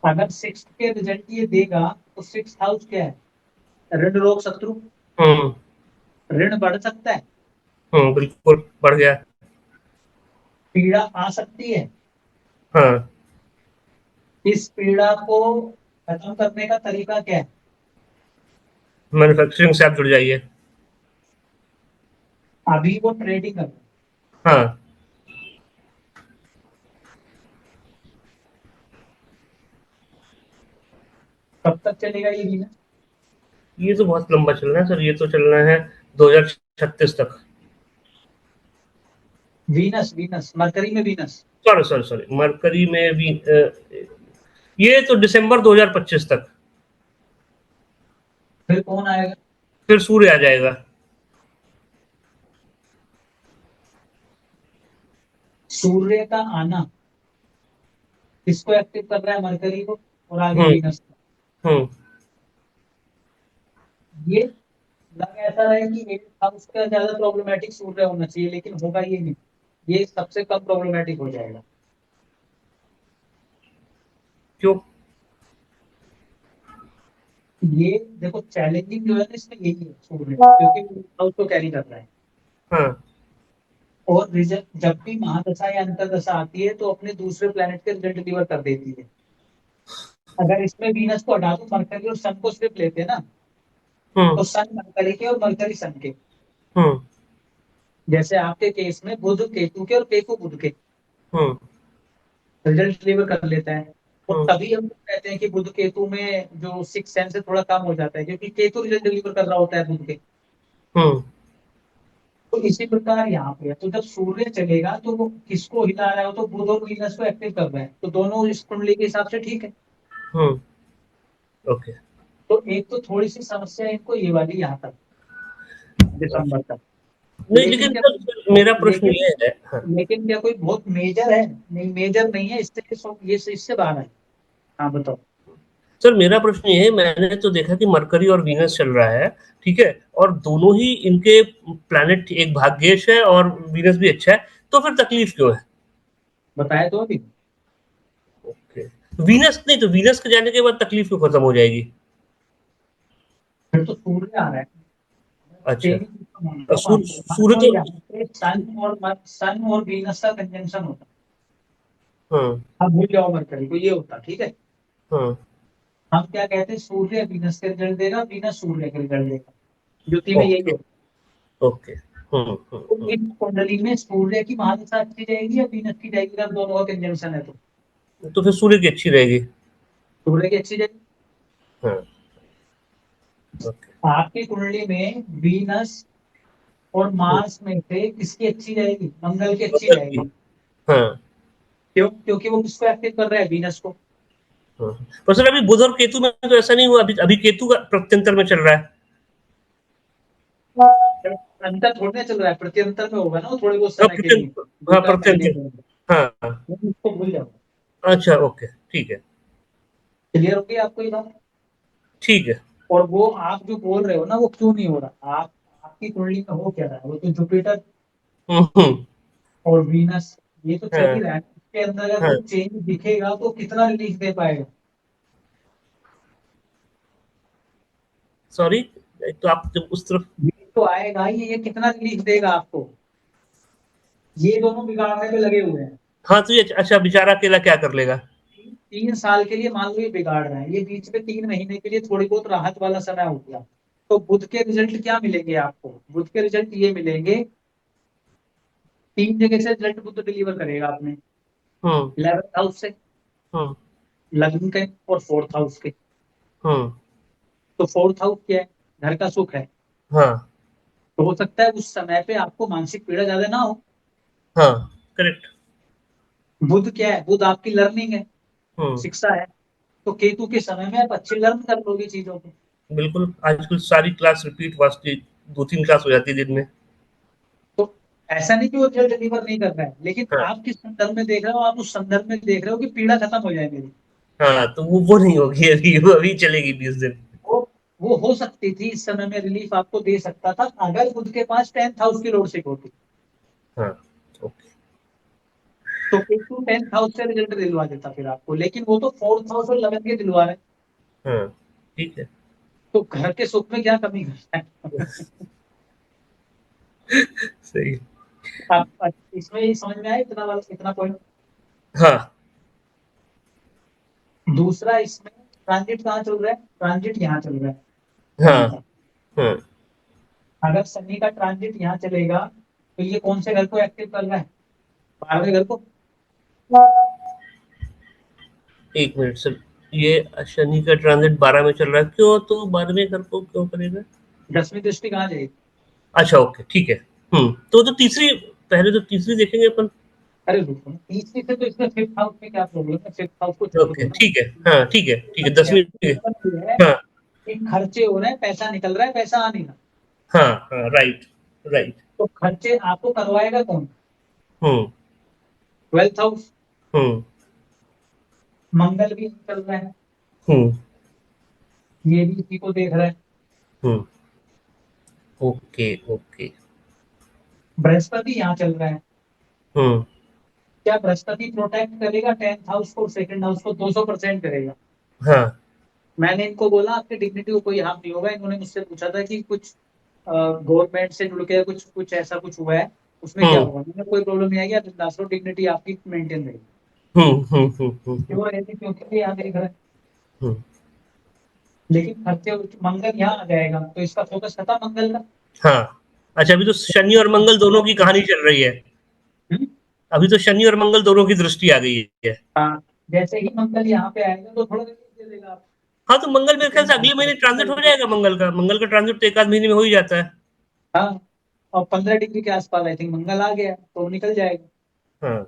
अगर 6th के रिजल्ट ये देगा तो 6th हाउस क्या है? ऋण रोग शत्रु, हम्म ऋण बढ़ सकता है, बिल्कुल बढ़ गया। पीड़ा आ सकती है। हाँ इस पीड़ा को खत्म करने का तरीका क्या है? मैन्युफैक्चरिंग से आप जुड़ जाइए। अभी वो ट्रेडिंग कर रहा है, हाँ कब तक चलेगा ये बिजनेस? ये तो बहुत लंबा चलना है सर, ये तो चलना है 2036 तक। वीनस, वीनस मरकरी में Venus. Sorry sorry sorry, mercury में भी ये तो दिसंबर 2025 तक। फिर कौन आएगा? फिर सूर्य आ जाएगा। सूर्य का आना किसको एक्टिव कर रहा है? मरकरी को, और आगे हम्म वीनस को। हम्म ये लग ऐसा रहा है कि 8th हाउस का ज्यादा प्रॉब्लमेटिक सूर्य होना चाहिए, लेकिन होगा ये नहीं। ये सबसे कम प्रॉब्लमेटिक हो जाएगा। क्यों? ये देखो, चैलेंजिंग जो है ना इसमें यही है सूर्य, क्योंकि हाउस को कैरी कर रहा है। हाँ और रिजल्ट जब भी महादशा या अंतरदशा आती है तो अपने दूसरे प्लेनेट के रिजल्ट डिलीवर कर देती है। अगर इसमें वीनस को हटा दो, मरकरी और सन को सिर्फ लेते हैं ना, हम्म तो सन मरकरी के और मरकरी सन के। हम्म जैसे आपके केस में बुध केतु के और केतु बुध के हम्म रिजल्ट डिलीवर कर लेता है। और हम्म तभी हम कहते हैं कि बुध केतु में जो सिक्स सेंस है थोड़ा कम हो जाता है, क्योंकि केतु रिजल्ट डिलीवर कर रहा होता है बुध के। हम्म तो इसी प्रकार यहाँ पे है, तो जब सूर्य चलेगा तो वो किसको हिला रहा है? वो तो बुध और वीनस को एक्टिव कर रहा है, तो दोनों इस कुंडली के हिसाब से ठीक है। हम्म ओके। तो एक तो थोड़ी सी समस्या है इनको ये वाली यहाँ तक, दिसंबर तक। नहीं लेकिन लेकिन क्या, सर मेरा प्रश्न लेकिन ये है। हाँ लेकिन क्या कोई बहुत मेजर है? नहीं, मेजर नहीं है, इससे ये इससे बाहर है। हाँ बताओ। सर मेरा प्रश्न ये है, मैंने तो देखा कि मरकरी और वीनस चल रहा है, ठीक है, और दोनों ही इनके प्लैनेट, एक भाग्येश है और वीनस भी अच्छा है, तो फिर तकलीफ क्यों है? बताया तो अभी। ओके। वीनस नहीं, तो वीनस के जाने के बाद तकलीफ क्यों खत्म हो जाएगी? फिर तो सूर्य आ रहा है। अच्छा। सेम ही चीज़ का मानता हूँ आपको। सूर्य मानो तो। यहाँ पे सन और वीनस का कंजंक्शन होता है। हाँ अब भूल जाओ मरकरी को, ये होता ठीक है। हाँ हम क्या कहते हैं, सूर्य वीनस के रिजल्ट देगा, वीनस सूर्य के रिजल्ट देगा। युति में यही ओके होता ओके है। तो इस कुंडली में सूर्य की महादशा अच्छी जाएगी या वीनस की जाएगी? अगर दोनों का कंजंक्शन है तो तो फिर सूर्य की अच्छी रहेगी। सूर्य की अच्छी जाएगी। हाँ ओके। आपकी कुंडली में वीनस और मार्स में से किसकी अच्छी जाएगी? मंगल की अच्छी जाएगी। हाँ क्यों? क्योंकि वो किसको एक्टिव कर रहा है? वीनस को। हाँ। पर सर अभी बुध और केतु में तो ऐसा नहीं हुआ, अभी अभी केतु का प्रत्यंतर में चल रहा है। अंतर थोड़ी ना चल रहा है, प्रत्यंतर में होगा ना वो, थोड़े बहुत हाँ समय के लिए, दो हाँ चार महीने प्रत्यंतर। के लिए। हाँ हाँ। उसको भूल जाओ। अच्छा ओके ठीक है। क्लियर हो गई आपको ये बात? ठीक है। और वो आप जो बोल रहे हो ना, वो क्यों नहीं हो रहा? आप, आपकी कुंडली में हो क्या रहा है? वो तो जुपिटर हम्म और वीनस ये तो चल ही हाँ रहा है। इसके अंदर अगर हाँ कुछ चेंज दिखेगा तो कितना रिलीफ दे पाएगा? सॉरी, तो आप जब उस तरफ ये तो आएगा ही, ये कितना रिलीफ देगा आपको? ये दोनों बिगाड़ने पे लगे हुए हैं। हाँ, तो ये अच्छा बेचारा अकेला क्या कर लेगा? 3 साल के लिए मान लो ये बिगाड़ रहे हैं, ये बीच में 3 महीने के लिए थोड़ी बहुत राहत वाला समय हो गया, तो बुध के रिजल्ट क्या मिलेंगे आपको? बुध के रिजल्ट ये मिलेंगे, 3 जगह से रिजल्ट बुध डिलीवर करेगा आपने। हम्म 11th हाउस से, हम्म लग्न के, और 4th हाउस के। हम्म तो 4th हाउस क्या है? घर का सुख है। हाँ तो हो सकता है उस समय पे आपको मानसिक पीड़ा ज्यादा ना हो। हाँ, करेक्ट। बुध क्या है? बुध आपकी लर्निंग है, हम्म शिक्षा है। तो केतु के समय में आप अच्छे लर्न कर लोगे चीजों को। बिल्कुल, आजकल सारी क्लास रिपीट वास्ते 2-3 क्लास हो जाती है दिन में। तो ऐसा नहीं कि वो रिजल्ट डिलीवर नहीं कर रहा है, लेकिन हाँ आप किस संदर्भ में देख रहे हो? आप उस संदर्भ में देख रहे हो कि पीड़ा खत्म हो जाए मेरी। हाँ, तो वो नहीं होगी अभी, वो अभी चलेगी 20 दिन। वो वो हो सकती थी, इस समय में रिलीफ आपको दे सकता था अगर खुद के पास 10th हाउस की लॉर्डशिप होती। हाँ, ओके। तो केतु 10th हाउस से रिजल्ट दिलवा देता फिर आपको, लेकिन वो तो 4th हाउस और लगन के दिलवा रहे हैं। हाँ, ठीक है। तो घर के सुख में क्या कमी है? सही। आप इसमें ही समझ में आया इतना वाला, इतना पॉइंट? हाँ दूसरा, इसमें ट्रांजिट कहाँ चल रहा है? ट्रांजिट यहाँ चल रहा है, हाँ शनि का। हाँ, अगर शनि का ट्रांजिट यहाँ चलेगा तो ये कौन से घर को एक्टिव कर रहा है? 12वें घर को। 1 मिनट सर। ये शनि का ट्रांजिट 12 में चल रहा है, क्यों? तो 12वें घर को क्यों करेगा? 10वीं दृष्टि कहाँ जाएगी? अच्छा, ओके, ठीक है। तो तीसरी, पहले तो तीसरी देखेंगे अपन। अरे रुको, तीसरी से तो इसमें 5th हाउस में क्या प्रॉब्लम है? 5th हाउस को छोड़ दो ओके, ना। ठीक है। हाँ, ठीक है, ठीक है, 10वीं। ये है हाँ कि खर्चे हो रहे हैं, पैसा निकल रहा है, पैसा आ नहीं रहा। हाँ हाँ, राइट राइट। तो खर्चे आपको करवाएगा कौन? हम्म 12th हाउस। हम्म मंगल भी चल रहा है, हम्म ये भी इसी को देख रहा है। हम्म ओके ओके। बृहस्पति यहाँ चल रहा है। हम्म क्या बृहस्पति प्रोटेक्ट करेगा 10th हाउस को, 2nd हाउस को? 200% करेगा। हाँ मैंने इनको बोला आपकी डिग्निटी को कोई हार्म नहीं होगा। इन्होंने मुझसे पूछा था कि कुछ गवर्नमेंट से जुड़ के कुछ कुछ ऐसा कुछ हुआ है, उसमें क्या हम्म होगा? मैंने कोई प्रॉब्लम नहीं आएगी, आप बिंदास रहो, डिग्निटी आपकी मेंटेन रहेगी। क्यों रहती? क्योंकि यहाँ देख रहे हैं। हम्म लेकिन खर्चे मंगल यहाँ आ जाएगा तो इसका फोकस खत्म मंगल का। हाँ। अच्छा, अभी तो शनि और मंगल दोनों की कहानी चल रही है। हम्म? अभी तो शनि और मंगल दोनों की दृष्टि आ गई है। हाँ, जैसे ही मंगल यहाँ पे आएगा तो थोड़ा रिलीफ दे देगा आप। हाँ, तो मंगल मेरे ख्याल से अगले महीने ट्रांजिट हो जाएगा। मंगल का ट्रांजिट तो 1 आध महीने में हो ही जाता है। हाँ, और 15 डिग्री के आसपास आई थिंक मंगल आ गया तो निकल जाएगा। हाँ,